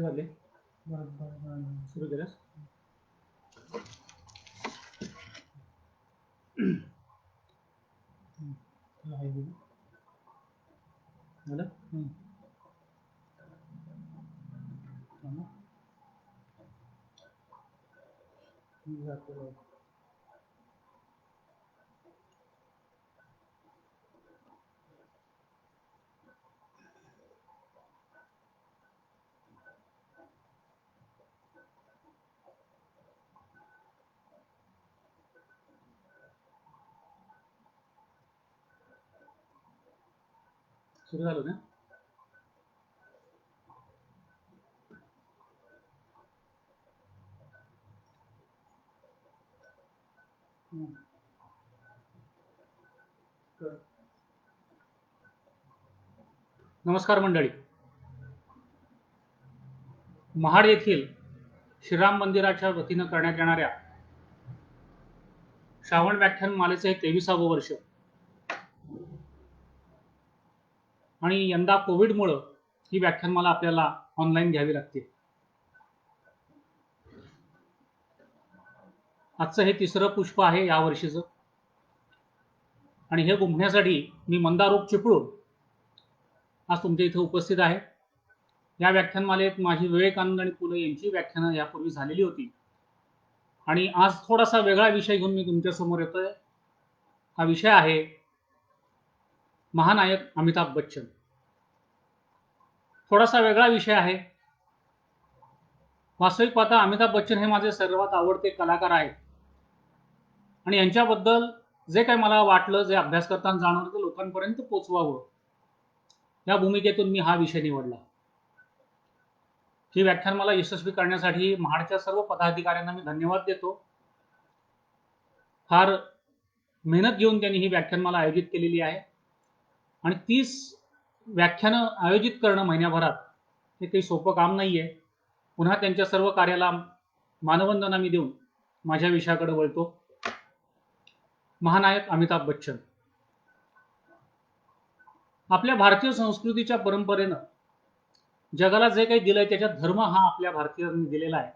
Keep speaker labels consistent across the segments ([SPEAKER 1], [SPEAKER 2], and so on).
[SPEAKER 1] वाले सुरू केलंस झालं. सुरू झालं ना. नमस्कार मंडळी. महाड येथील श्रीराम मंदिराच्या वतीनं करण्यात येणाऱ्या श्रावण व्याख्यान मालेचं हे 23वे वर्ष आणि यंदा कोविडमुळे ही व्याख्यानमाला आपल्याला ऑनलाईन घ्यावी लागते. आजचं हे 3रं पुष्प आहे या वर्षीचं आणि हे गुंफण्यासाठी मी मंदारोप चिपळूण आज तुमच्या इथे उपस्थित आहे. या व्याख्यानमालेत माझी विवेकानंद आणि पुले यांची व्याख्यानं यापूर्वी झालेली होती आणि आज थोडासा वेगळा विषय घेऊन मी तुमच्या समोर येतोय. हा विषय आहे महानायक अमिताभ बच्चन. थोडासा वेगळा विषय आहे. वास्तविक पाहता अमिताभ बच्चन हे माझे सर्वात आवडते कलाकार आहेत आणि यांच्याबद्दल जे काही मला वाटलं, जे अभ्यास करताना जाणवलं ते लोकांपर्यंत पोचवावं या भूमिकेतून मी हा विषय निवडला. ही व्याख्यान मला यशस्वी करण्यासाठी महाडच्या सर्व पदाधिकाऱ्यांना मी धन्यवाद देतो. फार मेहनत घेऊन त्यांनी ही व्याख्यानमाला आयोजित केलेली आहे आणि 30 व्याख्यानं आयोजित करणं महिन्याभरात हे काही सोपं काम नाहीये. पुन्हा त्यांच्या सर्व कार्याला मानवंदना मी देऊन माझ्या विषयाकडे वळतो. महानायक अमिताभ बच्चन. आपल्या भारतीय संस्कृतीच्या परंपरेनं जगाला जे काही दिलंय त्याच्यात धर्म हा आपल्या भारतीयांनी दिलेला आहे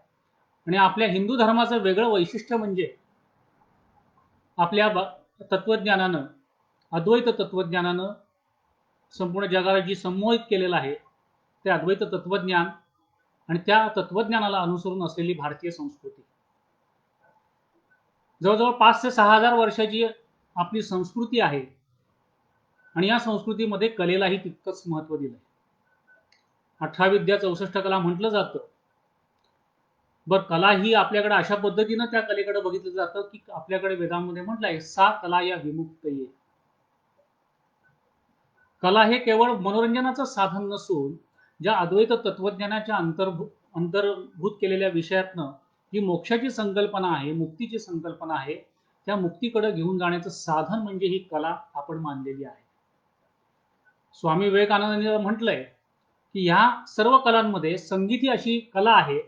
[SPEAKER 1] आणि आपल्या हिंदू धर्माचं वेगळं वैशिष्ट्य म्हणजे आपल्या तत्वज्ञानानं, अद्वैत तत्वज्ञानानं संपूर्ण जगाला जी संमोहित केलेलं आहे ते अद्वैत तत्वज्ञान आणि त्या तत्वज्ञानाला अनुसरून असलेली भारतीय संस्कृती. जवळजवळ 5 ते 6 हजार वर्षाची आपली संस्कृती आहे आणि या संस्कृतीमध्ये कलेलाही तितकंच महत्व दिलंय. 18 विद्या 64 कला म्हटलं जातं. बरं, कला ही आपल्याकडे अशा पद्धतीनं त्या कलेकडे बघितलं जातं की आपल्याकडे वेदांमध्ये म्हटलंय 6 कला या विमुक्त ये. कला हे केवळ मनोरंजनाचं साधन नसून ज्या अद्वैत तत्वज्ञानाच्या अंतर्भूत केलेल्या विषयातनं जी मोक्षाची संकल्पना आहे, मुक्तीची संकल्पना आहे, त्या मुक्तीकडे घेऊन जाण्याचं साधन म्हणजे ही कला आपण मानलेली आहे. स्वामी विवेकानंदांनी म्हटलंय की ह्या सर्व कलांमध्ये संगीत ही अशी कला आहे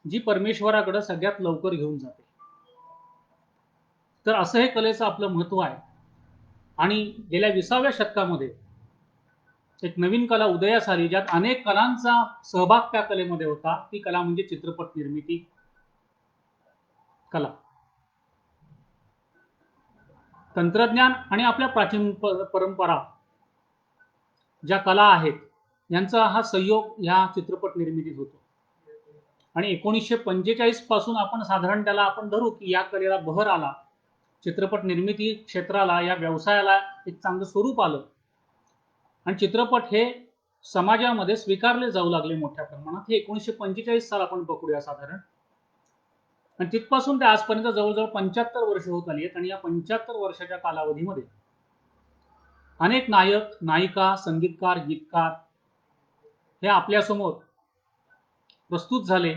[SPEAKER 1] जी परमेश्वराकडे सगळ्यात लवकर घेऊन जाते. तर असं हे कलेचं आपलं महत्व आहे आणि गेल्या 20व्या शतकामध्ये एक नवीन कला उदयास आली ज्यात अनेक कलांचा सहभाग त्या कलेमध्ये होता. ती कला म्हणजे चित्रपट निर्मिती कला. तंत्रज्ञान आणि आपल्या प्राचीन परंपरा ज्या कला आहेत यांचा हा संयोग ह्या चित्रपट निर्मितीत होतो आणि 1945 पासून आपण साधारण त्याला आपण धरू की या कलेला बहर आला. चित्रपट निर्मिती क्षेत्राला, या व्यवसायाला एक चांगलं स्वरूप आलं आणि चित्रपट हे समाजामध्ये स्वीकारले जाऊ लागले मोठ्या प्रमाणात. हे 1945 साल आपण पकडूया साधारण आणि तिथपासून ते आजपर्यंत जवळजवळ 75 वर्ष होत आली आहेत आणि या 75 वर्षाच्या कालावधीमध्ये अनेक नायक, नायिका, संगीतकार, गीतकार हे आपल्यासमोर प्रस्तुत झाले.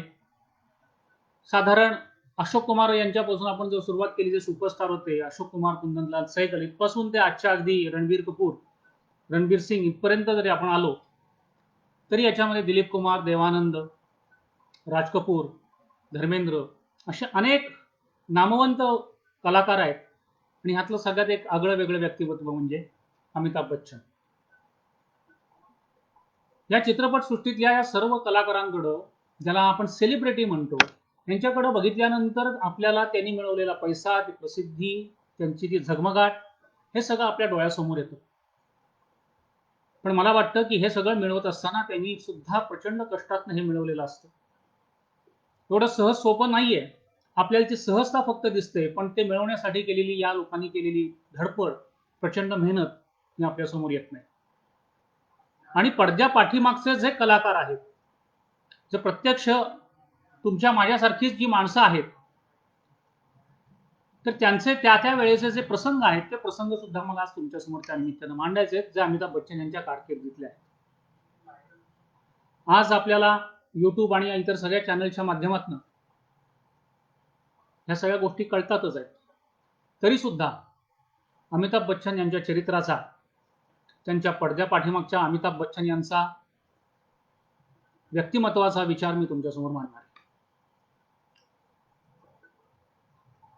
[SPEAKER 1] साधारण अशोक कुमार यांच्यापासून आपण जर सुरुवात केली, जे सुपरस्टार होते अशोक कुमार, कुंदनलाल सहगल इथपासून ते आजच्या अगदी रणबीर कपूर, रणबीर सिंग इथपर्यंत जरी आपण आलो तरी याच्यामध्ये दिलीप कुमार, देवानंद, राज कपूर, धर्मेंद्र असे अनेक नामवंत कलाकार आहेत आणि ह्यातलं सगळ्यात एक आगळं वेगळं व्यक्तिमत्व म्हणजे अमिताभ बच्चन. या चित्रपटसृष्टीतल्या या सर्व कलाकारांकडं, ज्याला आपण सेलिब्रिटी म्हणतो, यांच्याकडे बघितल्यानंतर आपल्याला त्यांनी मिळवलेला पैसा, ती प्रसिद्धी, त्यांची ती झगमगाट, हे सगळं आपल्या डोळ्यासमोर येतं. पण मला वाटतं की हे सगळं मिळवत असताना त्यांनी सुद्धा प्रचंड कष्टातनं हे मिळवलेलं असतं. एवढं सहज सोपं नाहीये. आपल्याला ती सहजता फक्त दिसते, पण ते मिळवण्यासाठी केलेली, या लोकांनी केलेली धडपड, प्रचंड मेहनत ही आपल्यासमोर येत नाही. आणि पडद्या पाठीमागचे जे कलाकार आहेत, जे प्रत्यक्ष तुमच्या माझ्यासारखीच जी माणसं आहेत, तर त्यांचे त्या वेळेचे जे प्रसंग आहेत, ते प्रसंग सुद्धा मला आज तुमच्यासमोर त्या निमित्तानं मांडायचे आहेत, जे अमिताभ बच्चन यांच्या कारकिर्दीतले आहेत. आज आपल्याला YouTube आणि इतर सगळ्या चॅनलच्या माध्यमातून ह्या सगळ्या गोष्टी कळतातच आहेत. तरी सुद्धा अमिताभ बच्चन यांच्या चरित्राचा, त्यांच्या पडद्या पाठीमागच्या अमिताभ बच्चन यांचा व्यक्तिमत्वाचा विचार मी तुमच्यासमोर मांडणार आहे.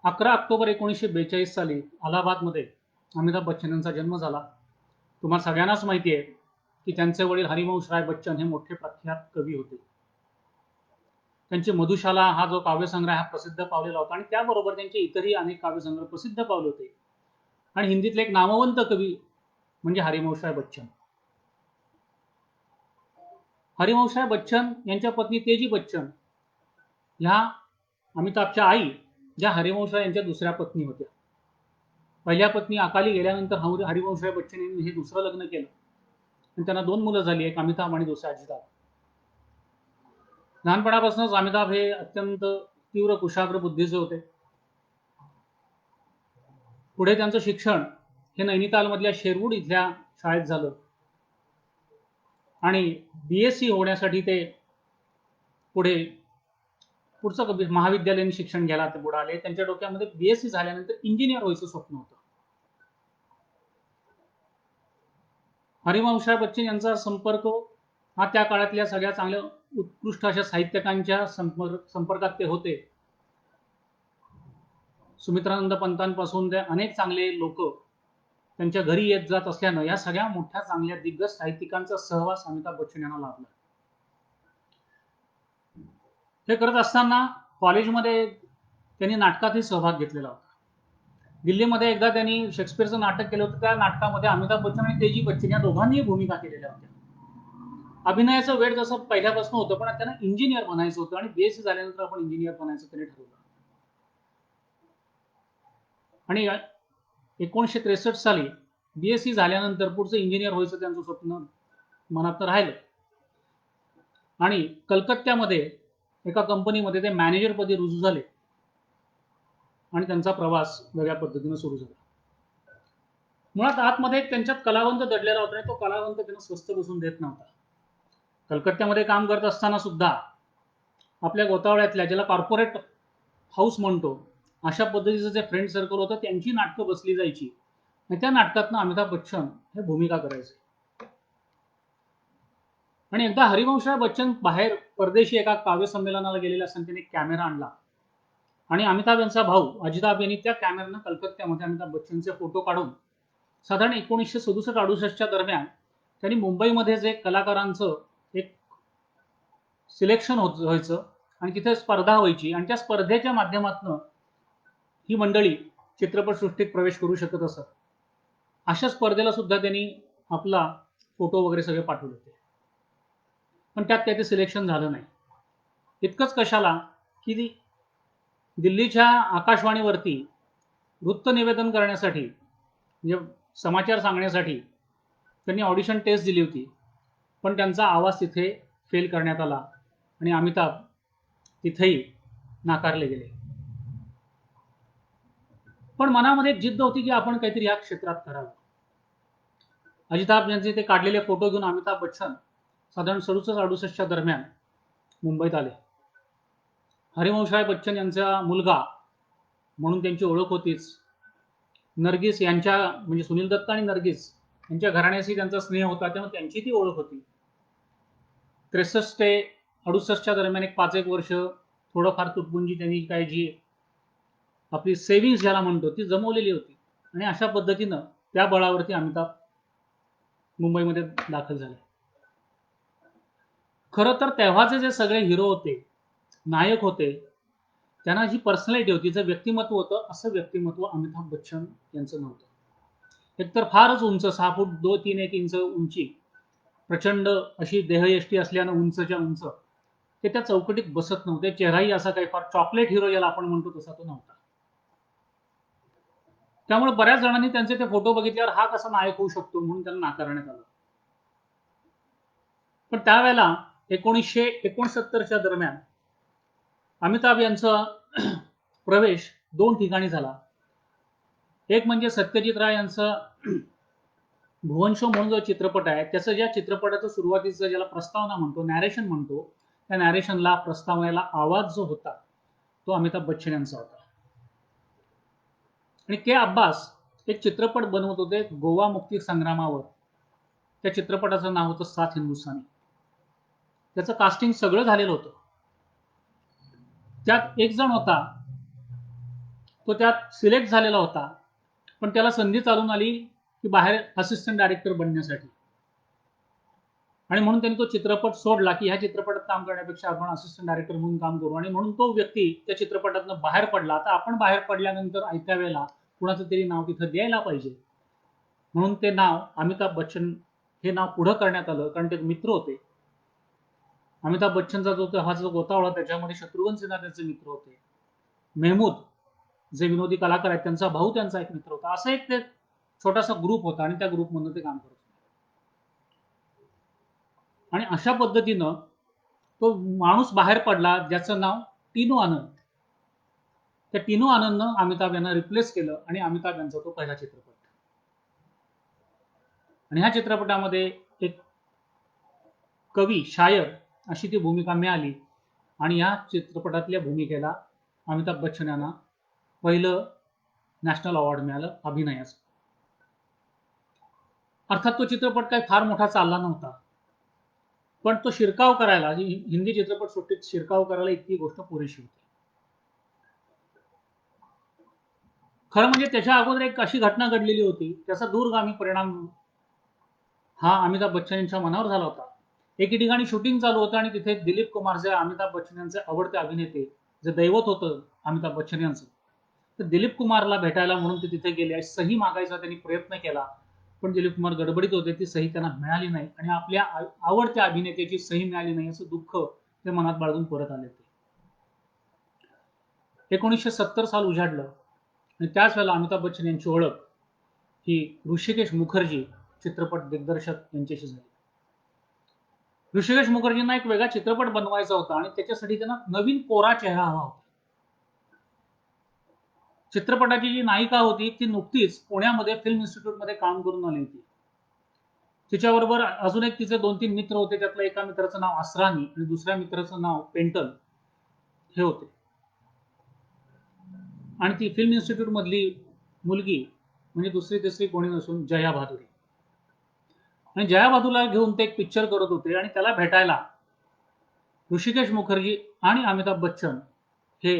[SPEAKER 1] 11 ऑक्टोबर 1942 साली अलाहाबादमध्ये अमिताभ बच्चन यांचा जन्म झाला. तुम्हाला सगळ्यांनाच माहिती आहे की त्यांचे वडील हरिवंशराय बच्चन हे मोठे प्रख्यात कवी होते. त्यांचे मधुशाला हा जो काव्यसंग्रह हा प्रसिद्ध पावलेला होता, आणि त्याबरोबर त्यांचे इतरही अनेक काव्यसंग्रह प्रसिद्ध पावले होते. आणि हिंदीतले एक नामवंत कवी म्हणजे हरिवंशराय बच्चन. हरिवंशराय बच्चन यांच्या पत्नी तेजी बच्चन ह्या अमिताभच्या आई, ज्या हरिवंशराय यांच्या दुसऱ्या पत्नी होत्या. पहिल्या पत्नी अकाली गेल्यानंतर हरिवंशराय बच्चन यांनी हे दुसरं लग्न केलं आणि त्यांना 2 मुलं झाली, एक अमिताभ आणि दुसरा अजिताभ. लहानपणापासूनच अमिताभ हे अत्यंत तीव्र कुशाग्र बुद्धीचे होते. पुढे त्यांचं शिक्षण हे नैनितालमधल्या शेरवूड इथल्या शाळेत झालं आणि BSc होण्यासाठी ते पुढचं महाविद्यालयीन शिक्षण घ्यायला ते पुढे आले. त्यांच्या डोक्यामध्ये BSc झाल्यानंतर इंजिनियर व्हायचं स्वप्न होतं. हरिवंशराय बच्चन यांचा संपर्क हा त्या काळातल्या सगळ्या चांगल्या उत्कृष्ट अशा साहित्यिकांच्या संपर्कात ते होते. सुमित्रानंद पंतांपासून ते अनेक चांगले लोक त्यांच्या घरी येत जात असल्यानं या सगळ्या मोठ्या चांगल्या दिग्गज साहित्यिकांचा सहवास अमिताभ बच्चन यांना लाभला. हे करत असताना कॉलेजमध्ये त्यांनी नाटकातही सहभाग घेतलेला होता. दिल्लीमध्ये एकदा त्यांनी शेक्सपियरचं नाटक केलं होतं. त्या नाटकामध्ये अमिताभ बच्चन आणि तेजी बच्चन या दोघांनीही भूमिका केलेल्या होत्या. अभिनयाचं वेळ जसं पहिल्यापासून होतं, पण त्यांना इंजिनियर बनायचं होतं आणि BSc झाल्यानंतर आपण इंजिनियर बनायचं त्यांनी ठरवलं. आणि 1963 साली BSc झाल्यानंतर पुढचं इंजिनियर व्हायचं त्यांचं स्वप्न मनात राहिलं आणि कलकत्त्यामध्ये एका कंपनीमध्ये ते मॅनेजरपदी रुजू झाले आणि त्यांचा प्रवास वेगळ्या पद्धतीने सुरू झाला. मुळात आतमध्ये त्यांच्यात कलावंत दडलेला होता आणि तो कलावंत त्यांना स्वस्त बसून देत नव्हता. कलकत्त्यामध्ये काम करत असताना सुद्धा आपल्या गोतावळ्यातल्या, ज्याला कॉर्पोरेट हाऊस म्हणतो, अशा पद्धतीचं जे फ्रेंड सर्कल होतं, त्यांची नाटकं बसली जायची आणि त्या नाटकातनं अमिताभ बच्चन हे भूमिका करायचे. आणि एकदा हरिवंशराय बच्चन बाहेर परदेशी एका काव्य संमेलनाला गेलेले असताना त्यांनी कॅमेरा आणला आणि अमिताभ यांचा भाऊ अजिताभ यांनी त्या कॅमेऱ्यानं कलकत्त्यामध्ये अमिताभ बच्चनचे फोटो काढून साधारण 1967-68 दरम्यान त्यांनी मुंबईमध्ये जे कलाकारांचं एक सिलेक्शन व्हायचं आणि तिथे स्पर्धा व्हायची आणि त्या स्पर्धेच्या माध्यमातून ही मंडळी चित्रपटसृष्टीत प्रवेश करू शकत असत. अशा स्पर्धेला सुद्धा त्यांनी आपला फोटो वगैरे सगळे पाठवले होते, पण त्यात काही सिलेक्शन झालं नाही. इतकंच कशाला की दिल्लीच्या आकाशवाणीवरती वृत्त निवेदन करण्यासाठी, म्हणजे समाचार सांगण्यासाठी त्यांनी ऑडिशन टेस्ट दिली होती, पण त्यांचा आवाज तिथे फेल करण्यात आला आणि अमिताभ तिथेही नाकारले गेले. पण मनामध्ये एक जिद्द होती की आपण काहीतरी या क्षेत्रात करावं. अजिताभ यांचे ते काढलेले फोटो घेऊन अमिताभ बच्चन साधारण 67-68 दरम्यान मुंबईत आले. हरिवंशराय बच्चन यांचा मुलगा म्हणून त्यांची ओळख होतीच. नर्गिस यांच्या, म्हणजे सुनील दत्त आणि नर्गिस यांच्या घराण्याशी त्यांचा स्नेह होता, त्यामुळे त्यांची ती ओळख होती. 63 ते 68 दरम्यान एक 5-1 वर्ष थोडंफार तुटपुंजी त्यांनी काय जी आपली सेव्हिंग्स ज्याला म्हणतो ती जमवलेली होती आणि अशा पद्धतीनं त्या बळावरती अमिताभ मुंबईमध्ये दाखल झाले. खरं तर तेव्हाचे जे सगळे हिरो होते, नायक होते, त्यांना जी पर्सनॅलिटी होती, जे व्यक्तिमत्व होतं, असं व्यक्तिमत्व अमिताभ बच्चन यांचं नव्हतं. एकतर फारच उंच, 6 फूट 2-3-1 इंच उंची, प्रचंड अशी देहयष्टी असल्यानं उंचच्या उंच, ते त्या चौकटीत बसत नव्हते. चेहराही असा काही फार चॉकलेट हिरो ज्याला आपण म्हणतो तसा तो नव्हता. त्यामुळे बऱ्याच जणांनी त्यांचे ते फोटो बघितल्यावर हा कसा नायक होऊ शकतो म्हणून त्यांना नाकारण्यात आलं. पण त्यावेळेला 1969च्या दरम्यान अमिताभ यांचा प्रवेश 2 ठिकाणी झाला. एक म्हणजे सत्यजित राय यांचं भुवन शो म्हणून जो चित्रपट आहे, त्याचं ज्या चित्रपटाचं सुरुवातीचं ज्याला प्रस्तावना म्हणतो, नॅरेशन म्हणतो, त्या नॅरेशनला, प्रस्तावनेला आवाज जो होता तो अमिताभ बच्चन यांचा होता. आणि के अब्बास एक चित्रपट बनवत होते गोवा मुक्ती संग्रामावर. त्या चित्रपटाचं नाव होतं 7 हिंदुस्थानी. त्याचं कास्टिंग सगळं झालेलं होतं. त्यात एक जण होता, तो त्यात सिलेक्ट झालेला होता, पण त्याला संधी चालून आली की बाहेर असिस्टंट डायरेक्टर बनण्यासाठी, आणि म्हणून त्यांनी तो चित्रपट सोडला की ह्या चित्रपटात काम करण्यापेक्षा आपण असिस्टंट डायरेक्टर म्हणून काम करू, आणि म्हणून तो व्यक्ती त्या चित्रपटातून बाहेर पडला. आता आपण बाहेर पडल्यानंतर ऐत्या वेळेला कुणाचं तरी नाव तिथं द्यायला पाहिजे, म्हणून ते नाव अमिताभ बच्चन हे नाव पुढं करण्यात आलं, कारण ते मित्र होते. अमिताभ बच्चनचा जो हा जो गोतावळा, त्याच्यामध्ये शत्रुघ्न सिन्हा त्यांचे मित्र होते, मेहमूद जे विनोदी कलाकार आहेत त्यांचा भाऊ त्यांचा एक मित्र होता. असं एक ते छोटासा ग्रुप होता आणि त्या ग्रुपमधून ते काम करत होते. आणि अशा पद्धतीनं तो माणूस बाहेर पडला ज्याचं नाव टिनू आनंद. त्या टिनू आनंदनं अमिताभ यांना रिप्लेस केलं आणि अमिताभ यांचा तो पहिला चित्रपट. आणि ह्या चित्रपटामध्ये एक कवी, शायर अशी ती भूमिका मिळाली, आणि या चित्रपटातल्या भूमिकेला अमिताभ बच्चन यांना पहिलं नॅशनल अवॉर्ड मिळालं अभिनयाचं. अर्थात तो चित्रपट काही फार मोठा चालला नव्हता, पण तो शिरकाव करायला, हिंदी चित्रपट सृष्टीत शिरकाव करायला इतकी गोष्ट पुरेशी होती. खरं म्हणजे त्याच्या अगोदर एक अशी घटना घडलेली होती, त्याचा दूरगामी परिणाम हा अमिताभ बच्चन यांच्या मनावर झाला होता. एके ठिकाणी शूटिंग चालू होतं आणि तिथे दिलीप कुमार, जे अमिताभ बच्चन यांचे आवडते अभिनेते, जे दैवत होतं अमिताभ बच्चन यांचं, तर दिलीप कुमारला भेटायला म्हणून ते तिथे गेले. सही मागायचा त्यांनी प्रयत्न केला, पण दिलीप कुमार गडबडीत होते, ती सही त्यांना मिळाली नाही, आणि आपल्या आवडत्या अभिनेत्याची सही मिळाली नाही असं दुःख ते मनात बाळगून परत आले. 1970 साल उजाडलं आणि त्याच वेळेला अमिताभ बच्चन यांची ओळख ही ऋषिकेश मुखर्जी चित्रपट दिग्दर्शक यांच्याशी झाली. ऋषिकेश मुखर्जींना एक वेगळा चित्रपट बनवायचा होता आणि त्याच्यासाठी त्यांना नवीन कोरा चेहरा हवा होता. चित्रपटाची जी नायिका होती ती नुकतीच पुण्यामध्ये फिल्म इन्स्टिट्यूटमध्ये काम करून आली होती. तिच्याबरोबर अजून एक तिचे 2-3 मित्र होते. त्यातल्या एका मित्राचं नाव असरानी आणि दुसऱ्या मित्राचं नाव पेंटल हे होते. आणि ती फिल्म इन्स्टिट्यूट मधली मुलगी म्हणजे दुसरी तिसरी कोणी नसून जया भादुरी. आणि जया भादुरीला घेऊन ते एक पिक्चर करत होते, आणि त्याला भेटायला ऋषिकेश मुखर्जी आणि अमिताभ बच्चन हे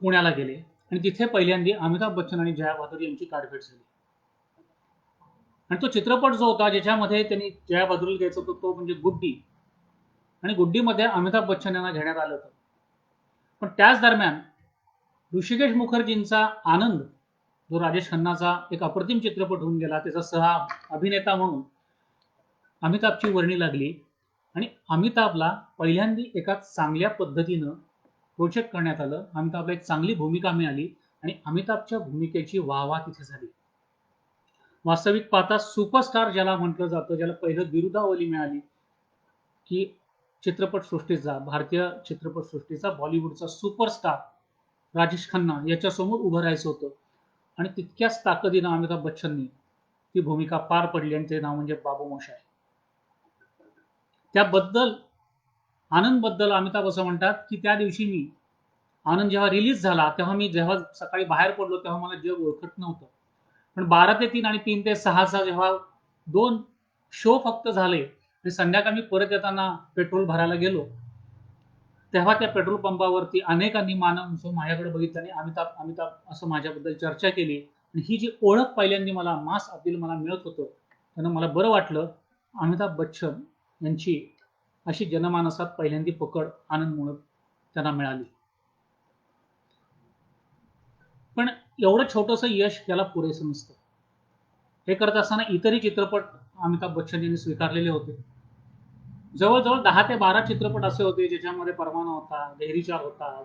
[SPEAKER 1] पुण्याला गेले, आणि तिथे पहिल्यांदा अमिताभ बच्चन आणि जया भादुरी यांची गाठभेट झाली. आणि तो चित्रपट जो होता ज्याच्यामध्ये त्यांनी जया भादुरीला घ्यायचा होता तो म्हणजे गुड्डी, आणि गुड्डीमध्ये अमिताभ बच्चन यांना घेण्यात आलं होतं. पण त्याच दरम्यान ऋषिकेश मुखर्जींचा आनंद, जो राजेश खन्नाचा एक अप्रतिम चित्रपट होऊन गेला, त्याचा सह अभिनेता म्हणून अमिताभची वर्णी लागली, आणि अमिताभला पहिल्यांदा एका चांगल्या पद्धतीनं प्रोजेक्ट करण्यात आलं. अमिताभला एक चांगली भूमिका मिळाली आणि अमिताभच्या भूमिकेची वाहवा तिथे झाली. वास्तविक पाहता सुपरस्टार ज्याला म्हटलं जातं, ज्याला पहिलं बिरुदावली मिळाली की चित्रपटसृष्टीचा, भारतीय चित्रपटसृष्टीचा, बॉलिवूडचा सुपरस्टार राजेश खन्ना याच्यासमोर उभं राहायचं होतं, आणि तितक्याच ताकदीनं अमिताभ बच्चननी ती भूमिका पार पडली, आणि ते नाव म्हणजे बाबू मोशाय. त्याबद्दल आनंद बद्दल अमिताभ असं म्हणतात की त्या दिवशी मी, आनंद जेव्हा रिलीज झाला तेव्हा मी जेव्हा सकाळी बाहेर पडलो तेव्हा मला जग ओळखत नव्हतं, पण 12 ते 3 आणि 3 ते 6 जेव्हा 2 शो फक्त झाले आणि संध्याकाळी परत येताना पेट्रोल भरायला गेलो, तेव्हा त्या पेट्रोल पंपावरती अनेकांनी मानव माझ्याकडे बघितलं आणि अमिताभ अमिताभ असं माझ्याबद्दल चर्चा केली. आणि ही जी ओळख पहिल्यांदा मला, मास अपील मला मिळत होतं, त्यानं मला बरं वाटलं. अमिताभ बच्चन यांची अशी जनमानसात पहिल्यांदी पकड आनंदमुळे त्यांना मिळाली. पण एवढं छोटंसं यश त्याला पुरेसं नसतं. हे करत असताना इतरही चित्रपट अमिताभ बच्चन यांनी स्वीकारलेले होते. जवळजवळ 10 ते 12 चित्रपट असे होते ज्याच्यामध्ये परवाना होता, देहरीचार होता,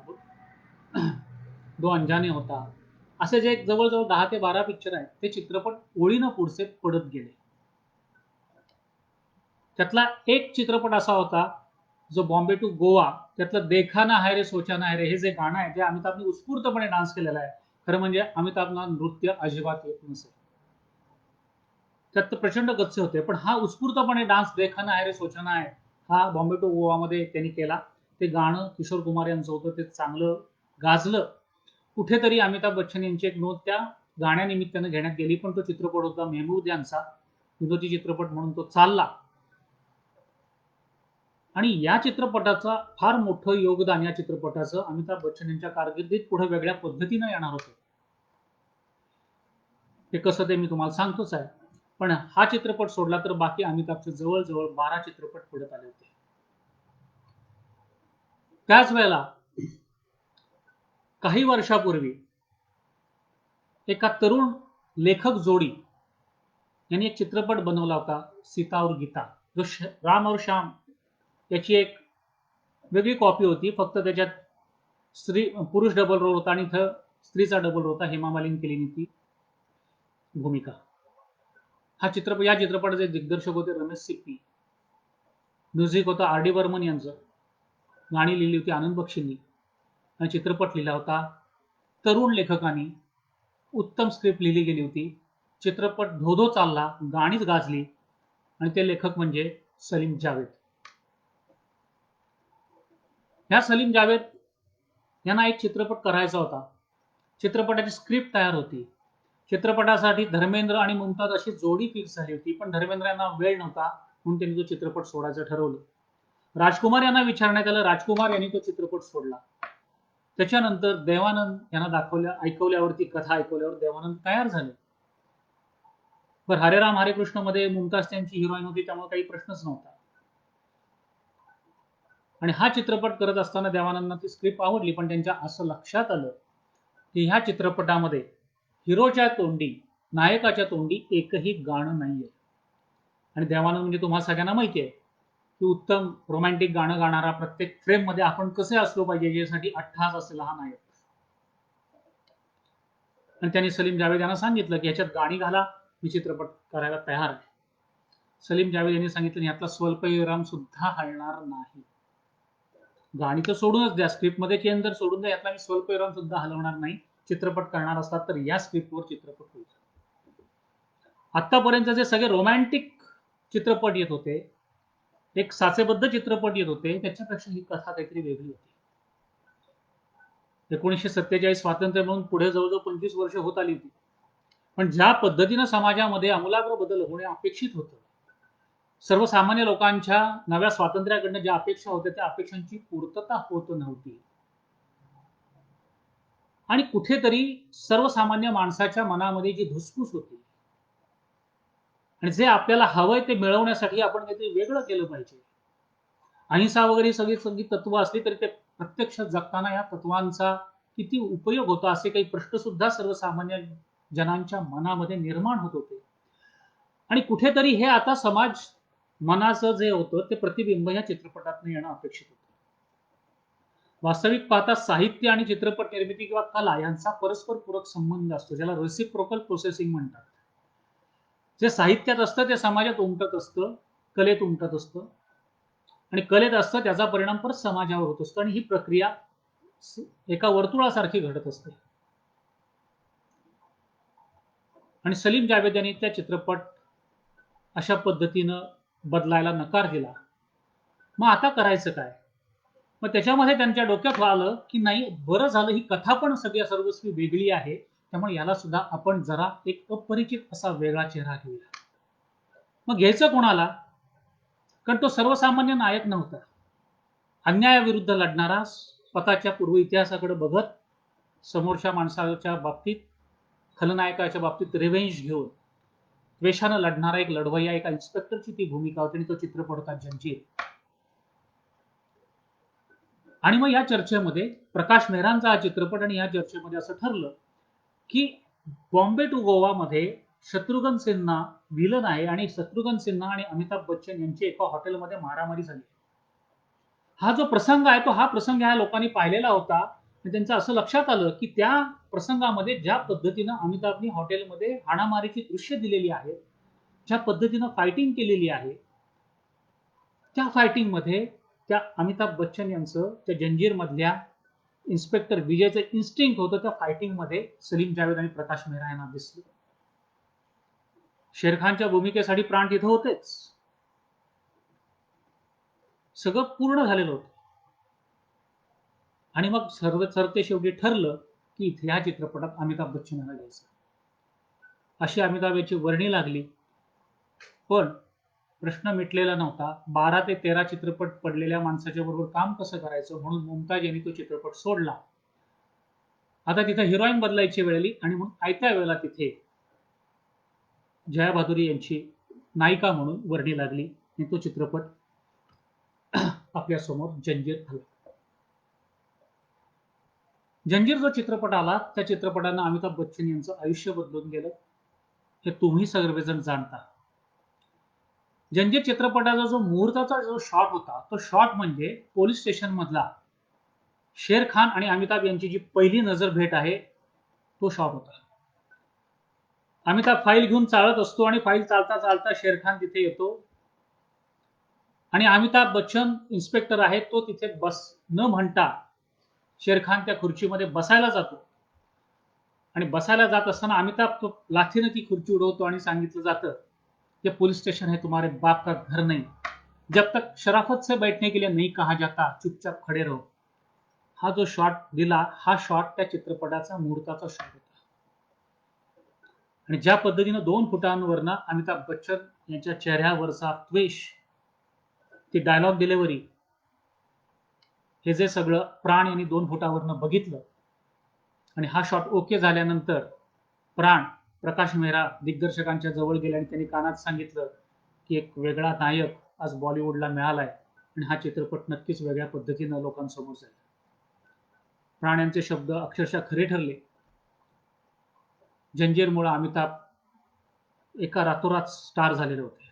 [SPEAKER 1] दो अंजाने होता. असे जे जवळजवळ 10 ते 12 पिक्चर आहेत ते चित्रपट ओळीनं पुढचे पडत गेले. त्यातला एक चित्रपट असा होता जो बॉम्बे टू गोवा, त्यातलं देखा ना है रे सोचा ना है रे हे जे गाणं आहे जे अमिताभने उत्स्फूर्तपणे डान्स केलेला आहे. खरं म्हणजे अमिताभना नृत्य अजिबात येत नसेल. त्यात प्रचंड गच्चे होते, पण हा उत्स्फूर्तपणे डान्स देखा ना है रे सोचा ना है हा बॉम्बे टू गोवा मध्ये त्यांनी केला. ते गाणं किशोर कुमार यांचं होतं, ते चांगलं गाजलं. कुठेतरी अमिताभ बच्चन यांची एक नोंद त्या गाण्यानिमित्तानं घेण्यात गेली, पण तो चित्रपट होता मेहमूद यांचा, विनोदी चित्रपट म्हणून तो चालला. आणि या चित्रपटाचा फार मोठं योगदान या चित्रपटाचं अमिताभ बच्चन यांच्या कारकिर्दीत पुढे वेगळ्या पद्धतीनं येणार होतं. ते कसं ते मी तुम्हाला सांगतोच आहे. पण हा चित्रपट सोडला तर बाकी अमिताभचे जवळजवळ 12 चित्रपट पुढे आले होते. त्याच वेळेला काही वर्षापूर्वी एका तरुण लेखक जोडी यांनी एक चित्रपट बनवला होता, सीता और गीता, जो राम और श्याम याची एक वेगळी कॉपी होती. फक्त त्याच्यात पुरुष डबल रोल होता आणि इथं स्त्रीचा डबल रोल होता. हेमा मालिनी केलेली ती भूमिका. या चित्रपटाचे दिग्दर्शक होते रमेश सिप्पी. म्युझिक होतं आर डी बर्मन यांचं. गाणी लिहिली होती आनंद बक्षींनी आणि चित्रपट लिहिला होता तरुण लेखकांनी. उत्तम स्क्रिप्ट लिहिली गेली होती. चित्रपट धोधो चालला, गाणीच गाजली आणि ते लेखक म्हणजे सलीम जावेद. ह्या सलीम जावेद यांना एक चित्रपट करायचा होता. चित्रपटाची स्क्रिप्ट तयार होती. चित्रपटासाठी धर्मेंद्र आणि मुमताज अशी जोडी फिक्स झाली होती, पण धर्मेंद्र यांना वेळ नव्हता म्हणून त्यांनी तो चित्रपट सोडायचं ठरवलं. राजकुमार यांना विचारण्यात आलं, राजकुमार यांनी तो चित्रपट सोडला. त्याच्यानंतर देवानंद यांना ऐकवल्यावरती कथा ऐकवल्यावर देवानंद तयार झाले. पण हरे राम हरे कृष्ण मध्ये मुमताज त्यांची हिरोईन होती, त्यामुळे काही प्रश्नच नव्हता. आणि हा चित्रपट करत असताना देवानंदना ती स्क्रिप्ट आवडली, पण त्यांच्या असं लक्षात आलं की ह्या चित्रपटामध्ये हिरोच्या तोंडी, नायकाच्या तोंडी एकही गाणं नाहीये. आणि देवानंद म्हणजे तुम्हाला सगळ्यांना माहिती आहे की उत्तम रोमॅन्टिक गाणं गाणारा, प्रत्येक फ्रेम मध्ये आपण कसे असलो पाहिजे यासाठी अट्टहास असलेला हा नायक. आणि त्यांनी सलीम जावेद यांना सांगितलं की ह्याच्यात गाणी घाला, मी चित्रपट करायला तयार आहे. सलीम जावेद यांनी सांगितलं यातला स्वल्पविराम सुद्धा हलणार नाही. गाणी तर सोडूनच द्या, स्क्रिप्ट मध्ये चेंज जर सोडून द्या, यातला मी स्वल्पविराम सुद्धा हलवणार नाही. चित्रपट करणार असतात तर या स्क्रिप्टवर चित्रपट होईल. आतापर्यंत जे सगळे रोमॅन्टिक चित्रपट येत होते, एक साचेबद्ध चित्रपट येत होते, त्याच्यापेक्षा ही कथा काहीतरी वेगळी होती. 1947 स्वातंत्र्य म्हणून पुढे जवळजवळ 25 वर्ष होत आली होती. पण ज्या पद्धतीनं समाजामध्ये आमूलाग्र बदल होणे अपेक्षित होतं, सर्वसामान्य लोकांच्या नव्या स्वातंत्र्याकडनं ज्या अपेक्षा होत्या त्या अपेक्षांची पूर्तता होत नव्हती. आणि कुठेतरी सर्वसामान्य माणसाच्या मनामध्ये जी धुसफूस होती आणि जे आपल्याला हवंय ते मिळवण्यासाठी आपण काहीतरी वेगळं केलं पाहिजे. अहिंसा वगैरे सगळी तत्व असली तरी ते प्रत्यक्ष जगताना या तत्वांचा किती उपयोग होता असे काही प्रश्न सुद्धा सर्वसामान्य जनांच्या मनामध्ये निर्माण होत होते. आणि कुठेतरी हे आता समाज मनाचं जे होतं ते प्रतिबिंब या चित्रपटातून येणं अपेक्षित होतं. वास्तविक पाहता साहित्य आणि चित्रपट निर्मिती किंवा कला यांचा परस्पर पूरक संबंध असतो, ज्याला रेसिप्रोकल प्रोसेसिंग म्हणतात. जे साहित्यात असतं ते समाजात उमटत असतं, कलेत उमटत असतं आणि कलेत असतं त्याचा परिणाम परत समाजावर होत असतो आणि ही प्रक्रिया एका वर्तुळासारखी घडत असते. आणि सलीम जावेद यांनी त्या चित्रपट अशा पद्धतीनं बदलायला नकार दिला. मग आता करायचं काय? मग त्याच्यामध्ये त्यांच्या डोक्यात आलं की नाही, बरं झालं, ही कथा पण सगळ्या सर्वस्वी वेगळी आहे, त्यामुळे याला सुद्धा आपण जरा एक अपरिचित असा वेगळा चेहरा घेऊया. मग घ्यायचं कोणाला? कारण तो सर्वसामान्य नायक नव्हता. अन्यायाविरुद्ध लढणारा, स्वतःच्या पूर्व इतिहासाकडे बघत समोरच्या माणसाच्या बाबतीत, खलनायकाच्या बाबतीत रिव्हेंज घेऊन द्वेषानं लढणारा एक लढवय्या, एका इन्स्पेक्टरची ती भूमिका होती आणि तो चित्रपट होता जंजीर. आणि मग या चर्चेमध्ये प्रकाश मेहरांचा हा चित्रपट, आणि या चर्चेमध्ये असं ठरलं की बॉम्बे टू गोवा मध्ये शत्रुघ्न सिन्हा विलन आहे आणि शत्रुघ्न सिन्हा आणि अमिताभ बच्चन यांची एका हॉटेलमध्ये मारामारी झाली. हा जो प्रसंग आहे तो हा प्रसंग ह्या लोकांनी पाहिलेला होता आणि त्यांचं असं लक्षात आलं की त्या प्रसंगामध्ये ज्या पद्धतीनं अमिताभनी हॉटेलमध्ये हाणामारीची दृश्य दिलेली आहेत, ज्या पद्धतीनं फायटिंग केलेली आहे, त्या फायटिंग मध्ये त्या अमिताभ बच्चन यांचं त्या जंजीर मधल्या इन्स्पेक्टर विजयचं इन्स्टिंक्ट होतं त्या फायटिंग मध्ये सलीम जावेद आणि प्रकाश मेहरा यांना दिसलं. शेरखानच्या भूमिकेसाठी प्राण तिथं होतेच, सगळं पूर्ण झालेलं होतं. आणि मग सरते शेवटी ठरलं की इथे ह्या चित्रपटात अमिताभ बच्चन यांना घ्यायचं. अशी अमिताभ यांची वर्णी लागली. पण प्रश्न मिटलेला नव्हता. 12 ते 13 चित्रपट पडलेल्या माणसाच्या बरोबर काम कसं करायचं, म्हणून मुमताज यांनी तो चित्रपट सोडला. आता तिथे हिरोईन बदलायची वेळ आली आणि मग आयत्या वेळेला तिथे जया भादुरी यांची नायिका म्हणून वर्णी लागली आणि तो चित्रपट आपल्या समोर जंजीर आला. जंजीर जो चित्रपट आला त्या चित्रपटानं अमिताभ बच्चन यांचं आयुष्य बदलून गेलं, हे तुम्ही सर्वजण जाणता. जंजीर चित्रपटाचा जो मुहूर्ताचा जो शॉट होता तो शॉट म्हणजे पोलीस स्टेशन मधला शेर खान आणि अमिताभ यांची जी पहिली नजर भेट आहे तो शॉट होता. अमिताभ फाईल घेऊन चालत असतो आणि फाईल चालता चालता शेर खान तिथे येतो आणि अमिताभ बच्चन इन्स्पेक्टर आहे तो तिथे बस न म्हणता शेर खान त्या खुर्चीमध्ये बसायला जातो आणि बसायला जात असताना अमिताभ तो लाथीनं ती खुर्ची उडवतो आणि सांगितलं जातं ये पुलिस स्टेशन है, तुम्हारे बाप का घर नहीं, जब तक शराफत से बैठने के लिए नहीं कहा जाता चुपचाप खडे रहो. हा जो शॉट दिला हा शॉट त्या चित्रपटाचा मुहूर्ताचा शॉट होता. आणि ज्या पद्धतीनं 2 फुटांवरनं अमिताभ बच्चन यांच्या चेहऱ्यावरचा त्वेष, ती डायलॉग डिलिव्हरी, हे जे सगळं प्राण यांनी 2 फुटावरनं बघितलं आणि हा शॉट ओके झाल्यानंतर प्राण प्रकाश मेहरा दिग्दर्शकांच्या जवळ गेले आणि त्यांनी कानात सांगितलं की एक वेगळा नायक आज बॉलिवूडला मिळालाय आणि हा चित्रपट नक्कीच वेगळ्या पद्धतीनं लोकांसमोर जाईल. प्राण यांचे शब्द अक्षरशः खरे ठरले. जंजीरमुळे अमिताभ एका रातोरात स्टार झालेले होते.